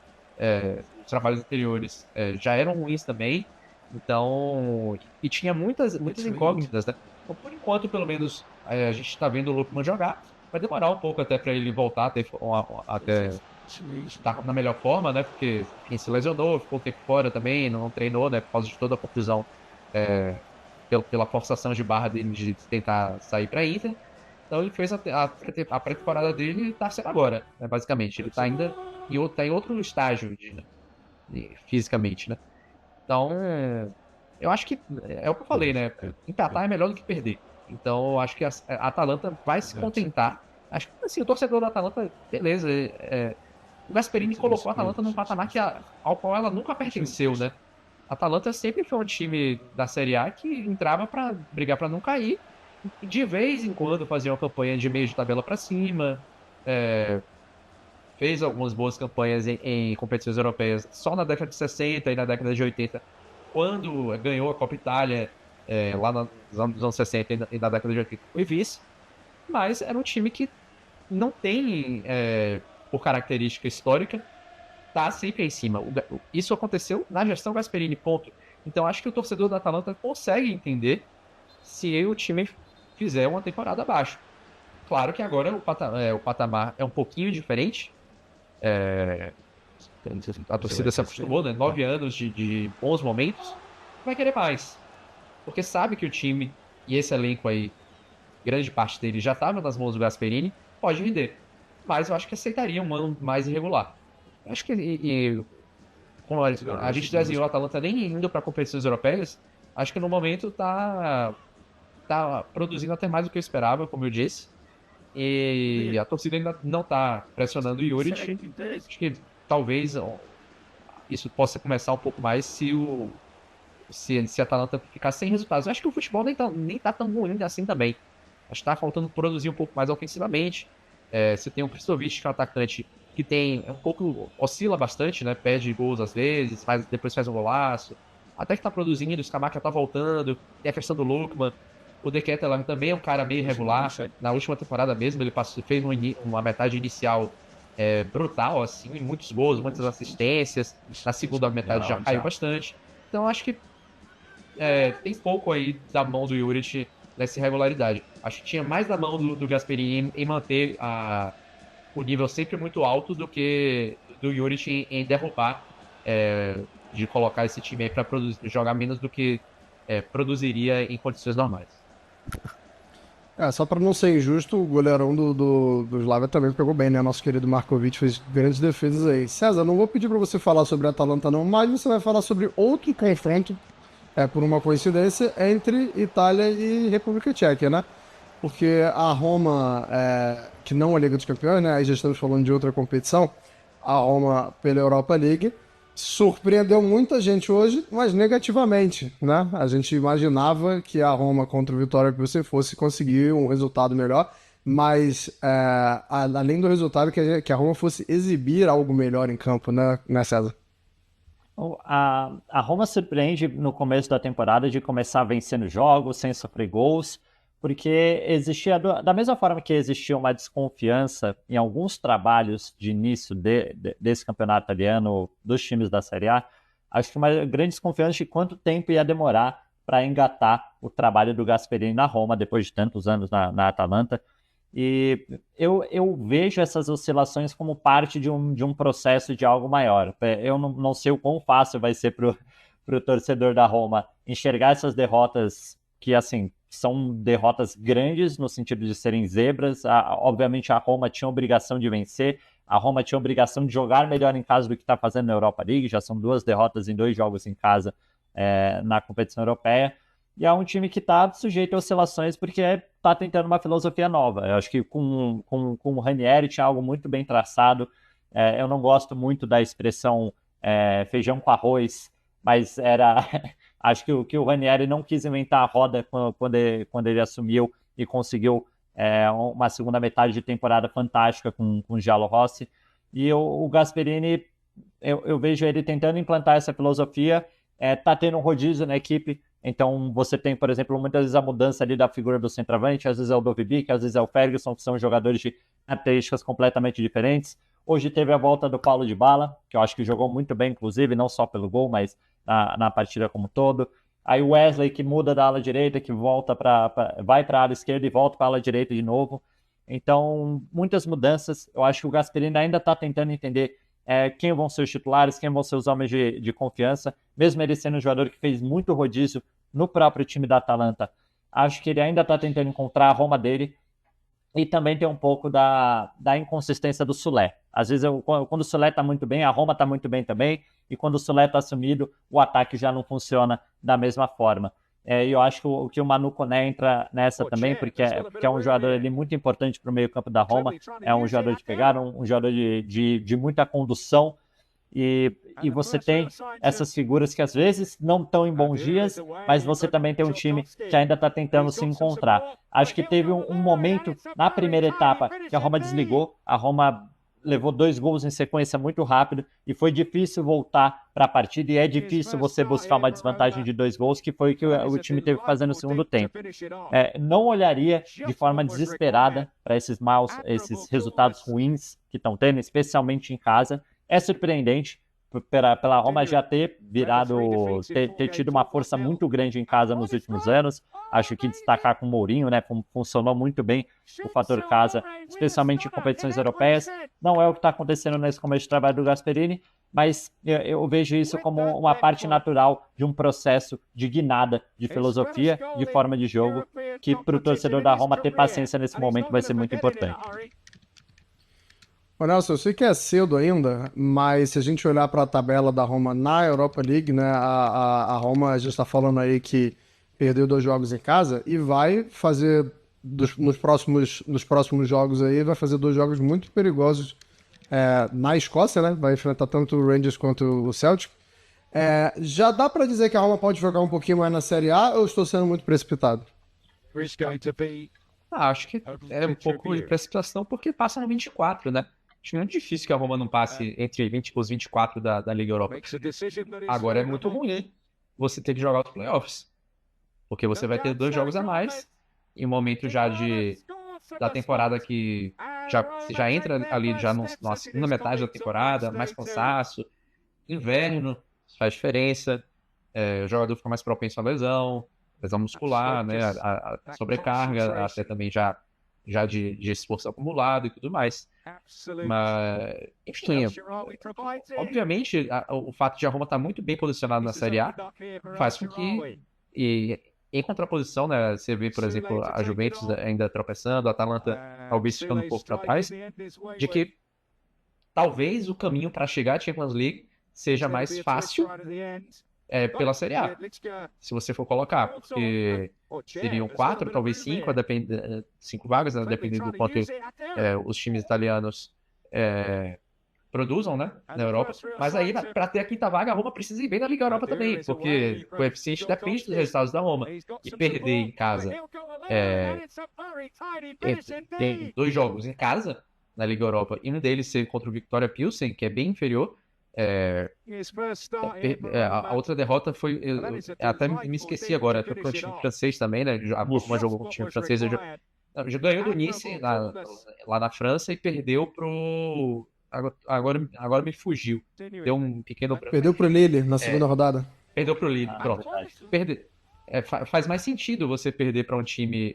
os trabalhos anteriores já eram ruins também, então. E tinha muitas incógnitas, né? Então, por enquanto, pelo menos, a gente está vendo o Lookman jogar. Vai demorar um pouco até para ele voltar até estar na melhor forma, né? Porque quem se lesionou, ficou um tempo fora também, não treinou, né? Por causa de toda a confusão, pela forçação de barra dele de tentar sair para Inter. Então ele fez a pré-temporada dele e está sendo agora, né? Basicamente. Ele está ainda em outro estágio fisicamente, né? Então, eu acho que é o que eu falei, né? Empatar é melhor do que perder. Então, eu acho que a Atalanta vai se contentar. Acho que assim, o torcedor da Atalanta, beleza. O Gasperini colocou a Atalanta num patamar ao qual ela nunca pertenceu, né? A Atalanta sempre foi um time da Série A que entrava para brigar para não cair. E de vez em quando fazia uma campanha de meio de tabela para cima. Fez algumas boas campanhas em competições europeias só na década de 60 e na década de 80, quando ganhou a Copa Itália, lá nos anos 60 e na década de 80, foi vice. Mas era um time que não tem, por característica histórica, tá sempre em cima. Isso aconteceu na gestão Gasperini, ponto. Então acho que o torcedor da Atalanta consegue entender se o time fizer uma temporada abaixo. Claro que agora o patamar é um pouquinho diferente. A torcida se acostumou, né? 9 anos de bons momentos. Vai querer mais. Porque sabe que o time e esse elenco aí, grande parte dele já estava nas mãos do Gasperini, pode render. Mas eu acho que aceitaria um ano mais irregular. Acho que como a gente desenhou a Atalanta nem indo para competições europeias, acho que no momento tá produzindo até mais do que eu esperava, como eu disse. E a torcida ainda não tá pressionando o Juric. Acho que talvez isso possa começar um pouco mais se a Atalanta ficar sem resultados. Eu acho que o futebol nem tá tão ruim assim também. Acho que tá faltando produzir um pouco mais ofensivamente. Você tem o Krstovic, que é um atacante que tem um pouco, oscila bastante, né? Perde gols às vezes, depois faz um golaço. Até que tá produzindo, o Scamacca tá voltando, tem a questão do Lookman. O De Ketelaere também é um cara meio irregular. Na última temporada mesmo, ele fez uma metade inicial brutal, assim, muitos gols, muitas assistências. Na segunda metade já caiu bastante. Então acho que tem pouco aí da mão do Juric nessa irregularidade. Acho que tinha mais da mão do Gasperini em manter o nível sempre muito alto do que do Juric em derrubar, de colocar esse time aí para jogar menos do que produziria em condições normais. Só para não ser injusto, o goleirão do Slavia também pegou bem, né? Nosso querido Markovic fez grandes defesas aí. César, não vou pedir para você falar sobre a Atalanta não, mas você vai falar sobre outro confronto, por uma coincidência, entre Itália e República Tcheca, né? Porque a Roma, que não é a Liga dos Campeões, né? Aí já estamos falando de outra competição, a Roma pela Europa League, surpreendeu muita gente hoje, mas negativamente, né? A gente imaginava que a Roma contra o Vitória Pilsen fosse conseguir um resultado melhor, mas além do resultado, que a Roma fosse exibir algo melhor em campo, né, César? A Roma surpreende no começo da temporada de começar vencendo jogos, sem sofrer gols, porque existia, da mesma forma que existia uma desconfiança em alguns trabalhos de início desse campeonato italiano, dos times da Série A, acho que uma grande desconfiança de quanto tempo ia demorar para engatar o trabalho do Gasperini na Roma, depois de tantos anos na Atalanta. E eu vejo essas oscilações como parte de um processo de algo maior. Eu não sei o quão fácil vai ser para o torcedor da Roma enxergar essas derrotas que, assim, são derrotas grandes no sentido de serem zebras. Obviamente a Roma tinha obrigação de vencer, a Roma tinha obrigação de jogar melhor em casa do que está fazendo na Europa League, já são 2 derrotas em 2 jogos em casa na competição europeia, e é um time que está sujeito a oscilações porque está tentando uma filosofia nova. Eu acho que com o Ranieri tinha algo muito bem traçado. Eu não gosto muito da expressão feijão com arroz, mas era... Acho que o Ranieri não quis inventar a roda quando ele assumiu e conseguiu uma segunda metade de temporada fantástica com o Giallorossi. E o Gasperini, eu vejo ele tentando implantar essa filosofia. Tá tendo um rodízio na equipe, então você tem, por exemplo, muitas vezes a mudança ali da figura do centroavante, às vezes é o Dovbyk, às vezes é o Ferguson, que são jogadores de características completamente diferentes. Hoje teve a volta do Paulo Dybala, que eu acho que jogou muito bem, inclusive, não só pelo gol, mas na partida como um todo. Aí o Wesley, que muda da ala direita, que vai para a ala esquerda e volta para a ala direita de novo. Então, muitas mudanças. Eu acho que o Gasperini ainda está tentando entender quem vão ser os titulares, quem vão ser os homens de confiança. Mesmo ele sendo um jogador que fez muito rodízio no próprio time da Atalanta, acho que ele ainda está tentando encontrar a Roma dele. E também tem um pouco da inconsistência do Soulé. Às vezes, quando o Soulé está muito bem, a Roma está muito bem também, e quando o Soulé está assumido, o ataque já não funciona da mesma forma. E eu acho que o Manu Koné entra nessa também, porque é um jogador ali muito importante para o meio-campo da Roma, é um jogador de pegada, um jogador de muita condução, e você tem essas figuras que às vezes não estão em bons dias, mas você também tem um time que ainda está tentando se encontrar. Acho que teve um momento na primeira etapa que a Roma desligou, a Roma levou 2 gols em sequência muito rápido e foi difícil voltar para a partida, e é difícil você buscar uma desvantagem de 2 gols, que foi o que o time teve que fazer no segundo tempo. Não olharia de forma desesperada para esses resultados ruins que estão tendo, especialmente em casa. É surpreendente pela Roma já ter tido uma força muito grande em casa nos últimos anos. Acho que destacar com o Mourinho, né, funcionou muito bem o fator casa, especialmente em competições europeias. Não é o que está acontecendo nesse começo de trabalho do Gasperini, mas eu vejo isso como uma parte natural de um processo de guinada de filosofia, de forma de jogo, que para o torcedor da Roma ter paciência nesse momento vai ser muito importante. Ô Nelson, eu sei que é cedo ainda, mas se a gente olhar para a tabela da Roma na Europa League, né, a Roma já está falando aí que perdeu 2 jogos em casa e vai fazer, nos próximos jogos aí, vai fazer 2 jogos muito perigosos na Escócia, né, vai enfrentar tanto o Rangers quanto o Celtic. Já dá para dizer que a Roma pode jogar um pouquinho mais na Série A, ou eu estou sendo muito precipitado? Acho que é um pouco de precipitação porque passa no 24, né? Acho que não é difícil que a Roma não passe entre os 24 da Liga Europa. Agora é muito ruim você ter que jogar os playoffs, porque você vai ter 2 jogos a mais em um momento já da temporada que você já entra ali já na segunda metade da temporada, mais cansaço, inverno, faz diferença, o jogador fica mais propenso à lesão muscular, né, a sobrecarga, até também já de esforço acumulado e tudo mais. Mas, enfim, obviamente, o fato de a Roma estar muito bem posicionada na Série A faz com que, em contraposição, né, você vê, por exemplo, a Juventus ainda tropeçando, a Atalanta talvez ficando um pouco para trás, de que talvez o caminho para chegar à Champions League seja mais fácil pela Série A, se você for colocar, porque seriam 4, talvez 5, 5 vagas, né, dependendo do quanto os times italianos produzam, né, na Europa. Mas aí, para ter a 5ª vaga, a Roma precisa ir bem na Liga Europa também, porque o coeficiente depende dos resultados da Roma. E perder em casa, tem 2 jogos em casa na Liga Europa, e um deles ser contra o Viktoria Pilsen, que é bem inferior. A outra derrota foi. Eu até me esqueci agora, foi pro time francês também, né? A Roma jogou com o time francês. Já ganhou do Nice lá na França e perdeu pro. Agora me fugiu. Deu um pequeno. Perdeu pro Lille na segunda rodada. Perdeu pro Lille, pronto. Faz mais sentido você perder para um time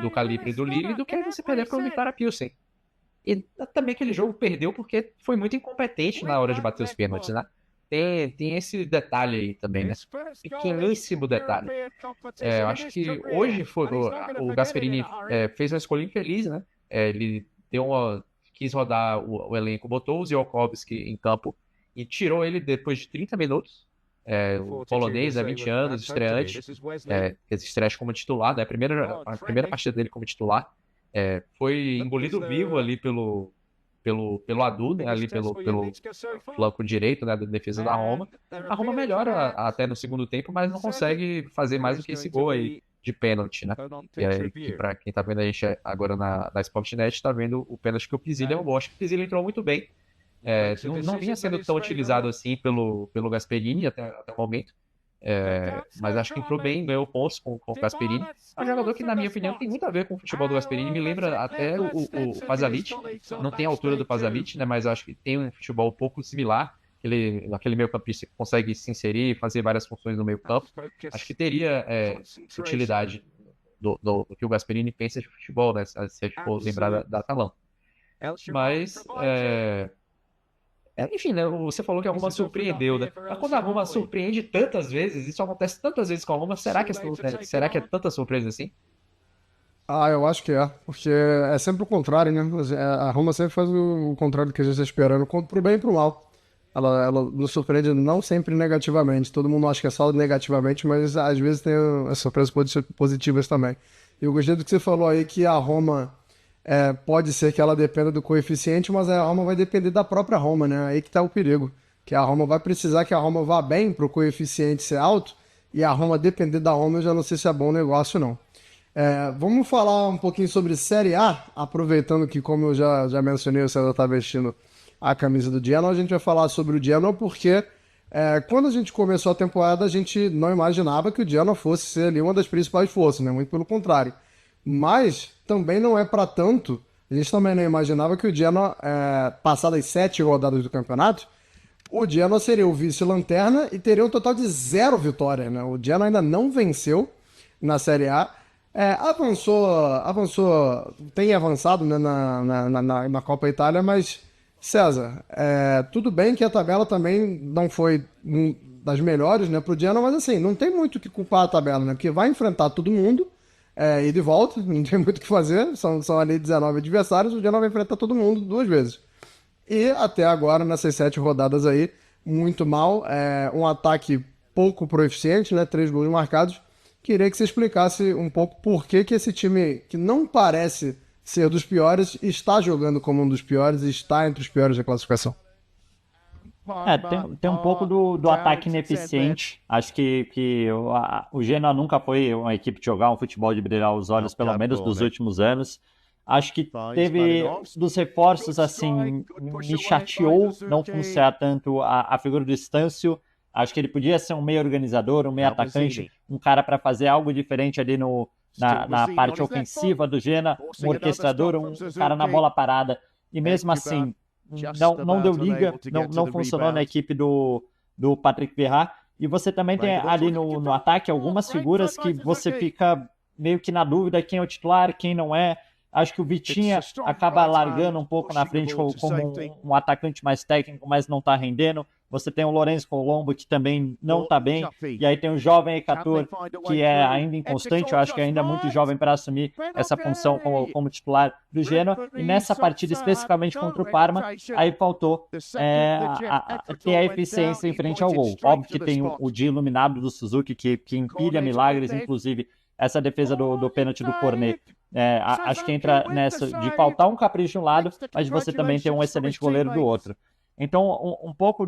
do calibre do Lille do que você perder para o Viktoria Pilsen. E também aquele jogo perdeu porque foi muito incompetente na hora de bater os pênaltis, né? Tem esse detalhe aí também, né? Pequeníssimo detalhe. Eu acho que hoje o Gasperini fez uma escolha infeliz, né? Ele quis rodar o elenco, botou o Ziolkowski em campo e tirou ele depois de 30 minutos. O polonês, 20 anos, estreante. Esse estreante como titular, né? A primeira partida dele como titular. Foi engolido vivo ali pelo Adu, né, ali pelo flanco direito, né, da defesa da Roma. A Roma melhora até no segundo tempo, mas não consegue fazer mais do que esse gol aí de pênalti, né? Que para quem tá vendo a gente agora na Sportnet, tá vendo o pênalti que o Pisilli roubou. Acho que o Pisilli entrou muito bem. Não vinha sendo tão utilizado assim pelo Gasperini até o momento. Mas acho que entrou bem, ganhou pontos com o Gasperini. É um jogador que, na minha opinião, tem muito a ver com o futebol do Gasperini. Me lembra até o Pasalic. Não tem a altura do Pasalic, né? Mas acho que tem um futebol um pouco similar. Aquele meio-campista que consegue se inserir e fazer várias funções no meio-campo. Acho que teria utilidade do que o Gasperini pensa de futebol, né? Se a gente for lembrar da Atalanta. Mas enfim, né? Você falou que a Roma surpreendeu, né? Mas quando a Roma surpreende tantas vezes, isso acontece tantas vezes com a Roma, será que é tanta surpresa assim? Eu acho que porque é sempre o contrário, né? A Roma sempre faz o contrário do que a gente está esperando, pro bem e pro mal. Ela nos surpreende não sempre negativamente, todo mundo acha que é só negativamente, mas às vezes tem as surpresas positivas também. E eu gostei do que você falou aí, que a Roma... pode ser que ela dependa do coeficiente, mas a Roma vai depender da própria Roma, né? Aí que tá o perigo. Que a Roma vai precisar que a Roma vá bem para o coeficiente ser alto, e a Roma depender da Roma, eu já não sei se é bom negócio, não. Vamos falar um pouquinho sobre Série A, aproveitando que, como eu já mencionei, o César tá vestindo a camisa do Genoa, a gente vai falar sobre o Genoa porque quando a gente começou a temporada, a gente não imaginava que o Genoa fosse ser ali uma das principais forças, né? Muito pelo contrário. Mas também não é para tanto. A gente também não imaginava que o Genoa, passadas 7 rodadas do campeonato, o Genoa seria o vice-lanterna e teria um total de 0 vitória, né? O Genoa ainda não venceu na Série A. Avançou, tem avançado, né, na Copa Itália, mas, César, tudo bem que a tabela também não foi das melhores, né, pro Genoa, mas assim, não tem muito o que culpar a tabela, né? Porque vai enfrentar todo mundo. E de volta, não tem muito o que fazer, são ali 19 adversários, o Genoa vai enfrentar todo mundo 2 vezes. E até agora, nessas 7 rodadas aí, muito mal, um ataque pouco proeficiente, né, 3 gols marcados. Queria que você explicasse um pouco por que esse time, que não parece ser dos piores, está jogando como um dos piores e está entre os piores da classificação. Tem um pouco do ataque ineficiente. Acho que o Genoa nunca foi uma equipe de jogar um futebol de brilhar os olhos, pelo menos dos últimos anos. Acho que teve dos reforços, assim, me chateou não funcionar tanto a figura do Estâncio. Acho que ele podia ser um meio organizador, um meio atacante, um cara para fazer algo diferente ali na parte ofensiva do Genoa, um orquestrador, um cara na bola parada. E mesmo assim, não deu liga, não funcionou na equipe do Patrick Vieira. E você também tem ali no ataque algumas figuras que você fica meio que na dúvida quem é o titular, quem não é. Acho que o Vitinha acaba largando um pouco na frente como um atacante mais técnico, mas não está rendendo. Você tem o Lourenço Colombo, que também não está bem. E aí tem o jovem Ekator, que é ainda inconstante. Eu acho que ainda é muito jovem para assumir essa função como titular do Genoa. E nessa partida, especificamente contra o Parma, aí faltou ter a eficiência em frente ao gol. Óbvio que tem o dia iluminado do Suzuki, que empilha milagres, inclusive essa defesa do pênalti do Cornet. Acho que entra nessa de faltar um capricho de um lado, mas de você também ter um excelente goleiro do outro. Então, um pouco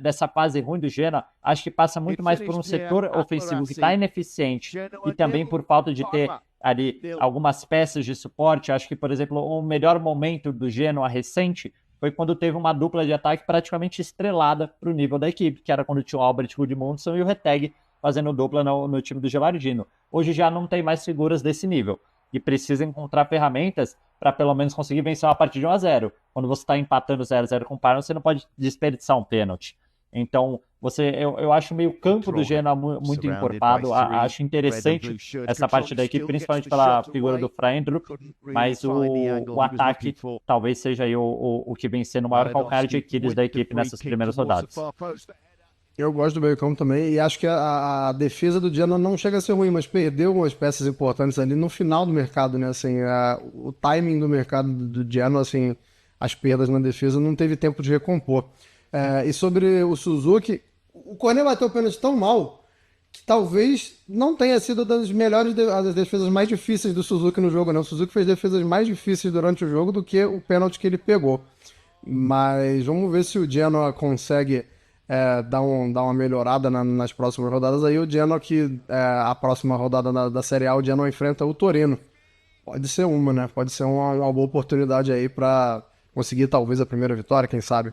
dessa fase ruim do Genoa, acho que passa muito mais por um setor ofensivo que está ineficiente e também por falta de ter ali algumas peças de suporte. Acho que, por exemplo, o melhor momento do Genoa recente foi quando teve uma dupla de ataque praticamente estrelada para o nível da equipe, que era quando tinha o Albert Gudmundsson e o Retegui fazendo dupla no time do Gilardino. Hoje já não tem mais figuras desse nível e precisa encontrar ferramentas para pelo menos conseguir vencer uma partida de 1-0. Quando você está empatando 0-0 com o Parma, você não pode desperdiçar um pênalti. Então, eu acho meio campo do Genoa muito encorpado. Acho interessante essa parte da equipe, principalmente pela figura do Fryendrup, mas o ataque talvez seja aí o que vem sendo o maior calcanhar de Aquiles da equipe nessas primeiras rodadas. Eu gosto do meio-campo também e acho que a defesa do Genoa não chega a ser ruim, mas perdeu algumas peças importantes ali no final do mercado, né? Assim, o timing do mercado do Genoa, assim, as perdas na defesa não teve tempo de recompor. E sobre o Suzuki, o Cornet bateu o pênalti tão mal que talvez não tenha sido das melhores as defesas mais difíceis do Suzuki no jogo, né? O Suzuki fez defesas mais difíceis durante o jogo do que o pênalti que ele pegou. Mas vamos ver se o Genoa consegue dar uma melhorada nas próximas rodadas. Aí o Genoa a próxima rodada da Série A, o Genoa enfrenta o Torino. Pode ser uma, né? Pode ser uma boa oportunidade aí para conseguir talvez a primeira vitória, quem sabe.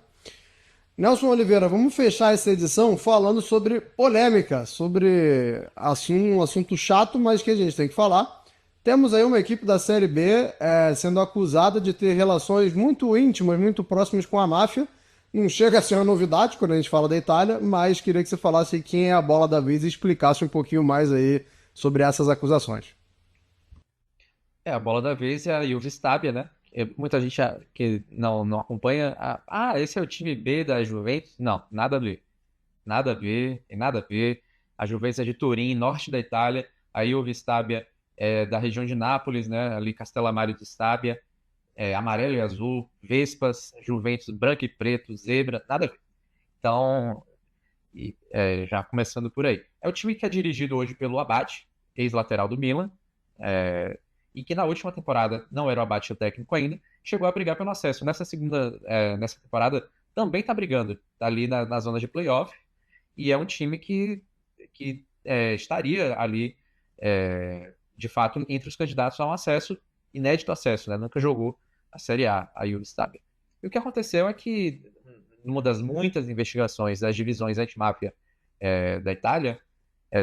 Nelson Oliveira, vamos fechar essa edição falando sobre polêmica, sobre um assunto chato, mas que a gente tem que falar. Temos aí uma equipe da Série B sendo acusada de ter relações muito íntimas, muito próximas com a máfia. Não chega a ser uma novidade quando a gente fala da Itália, mas queria que você falasse quem é a bola da vez e explicasse um pouquinho mais aí sobre essas acusações. A bola da vez é a Juve Stabia, né? Muita gente que não acompanha. Esse é o time B da Juventus. Não, nada a ver. Nada a ver, tem nada a ver. A Juventus é de Turim, norte da Itália. A Juve Stabia é da região de Nápoles, né? Ali Castellammare di Stabia. Amarelo e azul, Vespas, Juventus branco e preto, zebra, nada a ver. Então, já começando por aí. É o time que é dirigido hoje pelo Abate, ex-lateral do Milan, e que na última temporada não era o Abate o técnico ainda, chegou a brigar pelo acesso. Nessa temporada também está brigando, está ali na zona de playoff, e é um time que estaria ali, de fato, entre os candidatos a um acesso, inédito acesso, né? Nunca jogou a Série A, a Juve Stabia. E o que aconteceu é que, numa das muitas investigações das divisões antimáfia da Itália,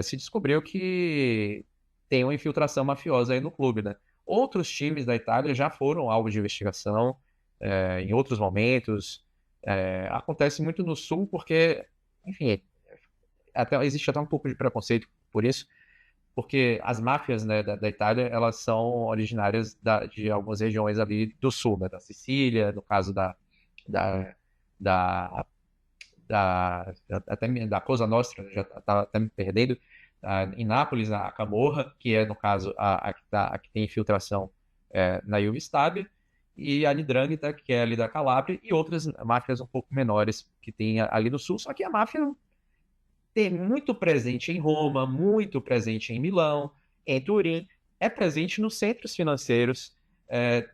se descobriu que tem uma infiltração mafiosa aí no clube, né? Outros times da Itália já foram alvo de investigação em outros momentos. Acontece muito no Sul porque, enfim, existe até um pouco de preconceito por isso, porque as máfias, né, da Itália, elas são originárias de algumas regiões ali do sul, né, da Sicília, no caso até da Cosa Nostra, já está até me perdendo, em Nápoles, a Camorra, que é, no caso, a que tem infiltração na Juve Stabia, e a 'Ndrangheta, que é ali da Calábria, e outras máfias um pouco menores que tem ali no sul, só que a máfia tem muito presente em Roma, muito presente em Milão, em Turim, é presente nos centros financeiros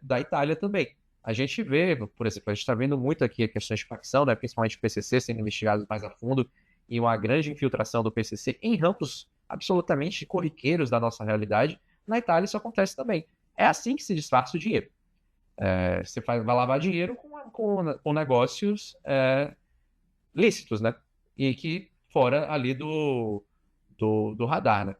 da Itália também. a gente vê, por exemplo, a gente está vendo muito aqui questões de facção, né, principalmente o PCC sendo investigados mais a fundo, e uma grande infiltração do PCC em rampos absolutamente corriqueiros da nossa realidade. Na Itália isso acontece também. É assim que se disfarça o dinheiro. Você vai lavar dinheiro com negócios lícitos, né? E que fora ali do radar, né?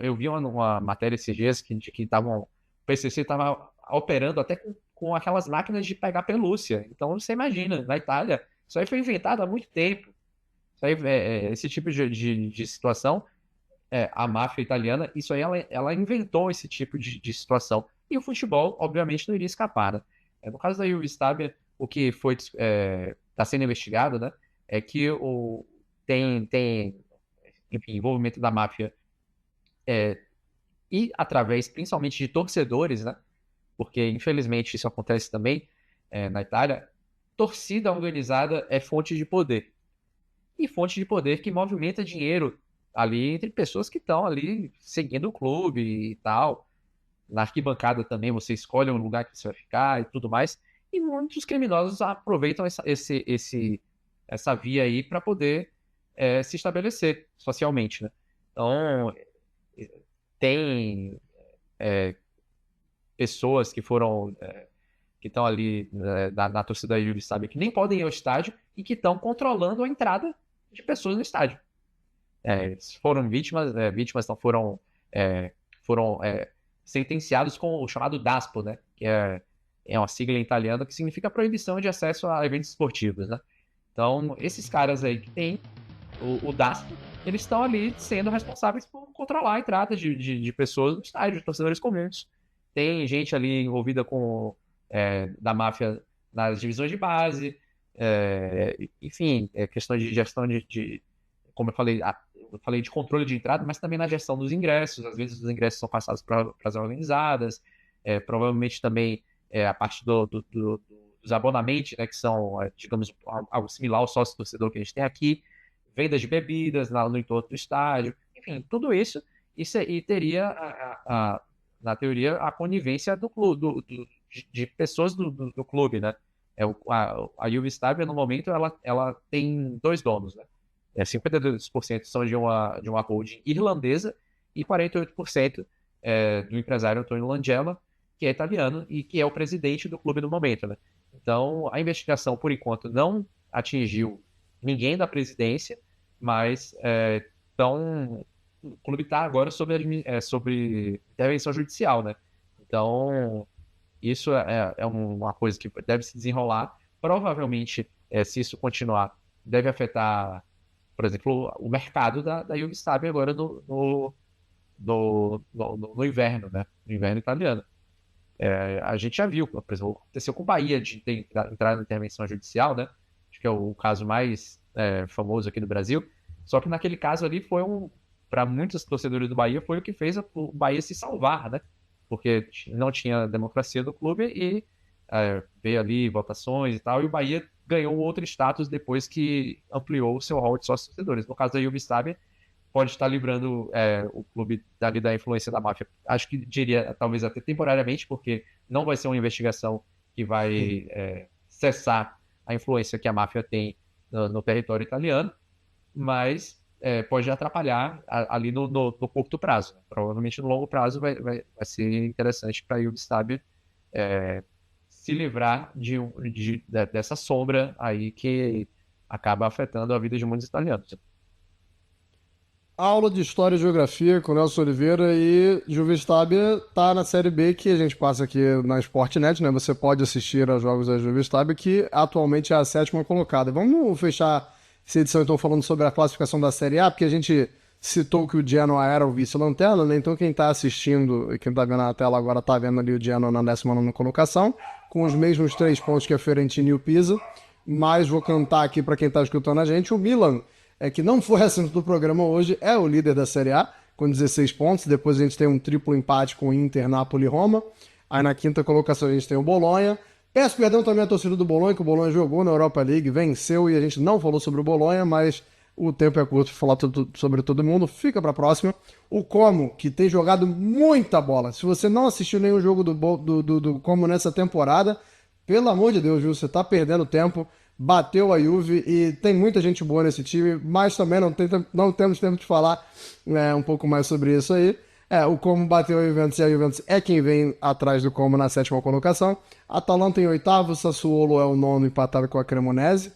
Eu vi uma matéria esses dias que o PCC estava operando até com aquelas máquinas de pegar pelúcia. Então você imagina, na Itália, isso aí foi inventado há muito tempo. Isso aí, esse tipo de situação, a máfia italiana, isso aí ela inventou esse tipo de situação. E o futebol, obviamente, não iria escapar, né? No caso da Juve Stabia, o que está sendo investigado, né, é que tem enfim, envolvimento da máfia e através, principalmente, de torcedores, né? Porque, infelizmente, isso acontece também na Itália. Torcida organizada é fonte de poder. E fonte de poder que movimenta dinheiro ali entre pessoas que estão ali seguindo o clube e tal. Na arquibancada também você escolhe um lugar que você vai ficar e tudo mais. E muitos criminosos aproveitam essa via aí para poder se estabelecer socialmente, né? Então, tem pessoas que foram que estão ali na torcida da Juve, sabe, que nem podem ir ao estádio e que estão controlando a entrada de pessoas no estádio. Foram vítimas, não foram sentenciados com o chamado DASPO, né, que é uma sigla em italiano que significa proibição de acesso a eventos esportivos, né? Então, esses caras aí que tem o DASPO, eles estão ali sendo responsáveis por controlar a entrada de pessoas no estádio, de torcedores comuns. Tem gente ali envolvida da máfia nas divisões de base, enfim, questão de gestão como eu falei de controle de entrada, mas também na gestão dos ingressos. Às vezes os ingressos são passados para as organizadas, provavelmente também a parte dos abonamentos, né, que são, digamos, algo similar ao sócio-torcedor que a gente tem aqui, vendas de bebidas no entorno do estádio, enfim, tudo isso e teria, na teoria, a conivência do clube, de pessoas do clube, né? A Juve Stabia, no momento, ela tem dois donos, né? 52% são de uma holding irlandesa e 48% do empresário Antonio Langella, que é italiano e que é o presidente do clube no momento, né? Então, a investigação, por enquanto, não atingiu ninguém da presidência, mas o clube está agora sobre intervenção judicial, né? Então, isso é uma coisa que deve se desenrolar. Provavelmente, se isso continuar, deve afetar, por exemplo, o mercado da Juve Stabia agora no inverno, né? No inverno italiano. A gente já viu, por exemplo, aconteceu com o Bahia de entrar na intervenção judicial, né? Acho que é o caso mais famoso aqui do Brasil. Só que naquele caso ali para muitos torcedores do Bahia, foi o que fez o Bahia se salvar, né? Porque não tinha democracia do clube e veio ali votações e tal, e o Bahia ganhou outro status depois que ampliou o seu rol de sócios torcedores. No caso da Juve Stabia, pode estar livrando o clube da influência da máfia. Acho que diria, talvez até temporariamente, porque não vai ser uma investigação que vai cessar a influência que a máfia tem no território italiano, mas pode atrapalhar ali no curto prazo. Provavelmente no longo prazo vai ser interessante para a Juve Stabia se livrar dessa sombra aí que acaba afetando a vida de muitos italianos. Aula de História e Geografia com Nelson Oliveira, e Juve Stabia tá na Série B, que a gente passa aqui na Sportnet, né? Você pode assistir aos jogos da Juve Stabia, que atualmente é a 7ª colocada. Vamos fechar essa edição então falando sobre a classificação da Série A, porque a gente citou que o Genoa era o vice-lanterna, né? Então quem tá assistindo e quem tá vendo na tela agora tá vendo ali o Genoa na 19ª colocação, com os mesmos 3 pontos que a Fiorentina e o Pisa. Mas vou cantar aqui para quem tá escutando a gente, o Milan, que não foi assunto do programa hoje, é o líder da Série A, com 16 pontos. Depois a gente tem um triplo empate com Inter, Napoli e Roma. Aí na 5ª colocação a gente tem o Bolonha. Peço perdão também à torcida do Bolonha, que o Bolonha jogou na Europa League, venceu, e a gente não falou sobre o Bolonha, mas o tempo é curto para falar sobre todo mundo. Fica para a próxima. O Como, que tem jogado muita bola. Se você não assistiu nenhum jogo do Como nessa temporada, pelo amor de Deus, viu? Você tá perdendo tempo. Bateu a Juve e tem muita gente boa nesse time, mas também não temos tempo de falar um pouco mais sobre isso aí. O Como bateu a Juventus e a Juventus é quem vem atrás do Como na 7ª colocação. Atalanta em 8º, Sassuolo é o 9º empatado com a Cremonese.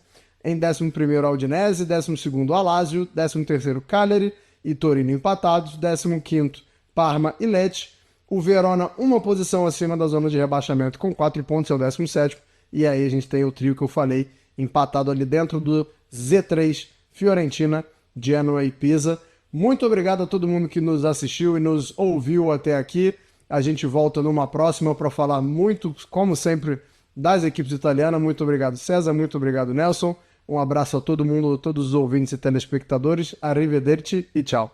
Em 11º a Udinese, 12º a Lazio, 13º Cagliari e Torino empatados, 15º Parma e Lecce. O Verona uma posição acima da zona de rebaixamento com 4 pontos, é o 17º. E aí a gente tem o trio que eu falei, empatado ali dentro do Z3, Fiorentina, Genoa e Pisa. Muito obrigado a todo mundo que nos assistiu e nos ouviu até aqui. A gente volta numa próxima para falar muito, como sempre, das equipes italianas. Muito obrigado, César. Muito obrigado, Nelson. Um abraço a todo mundo, todos os ouvintes e telespectadores. Arrivederci e tchau.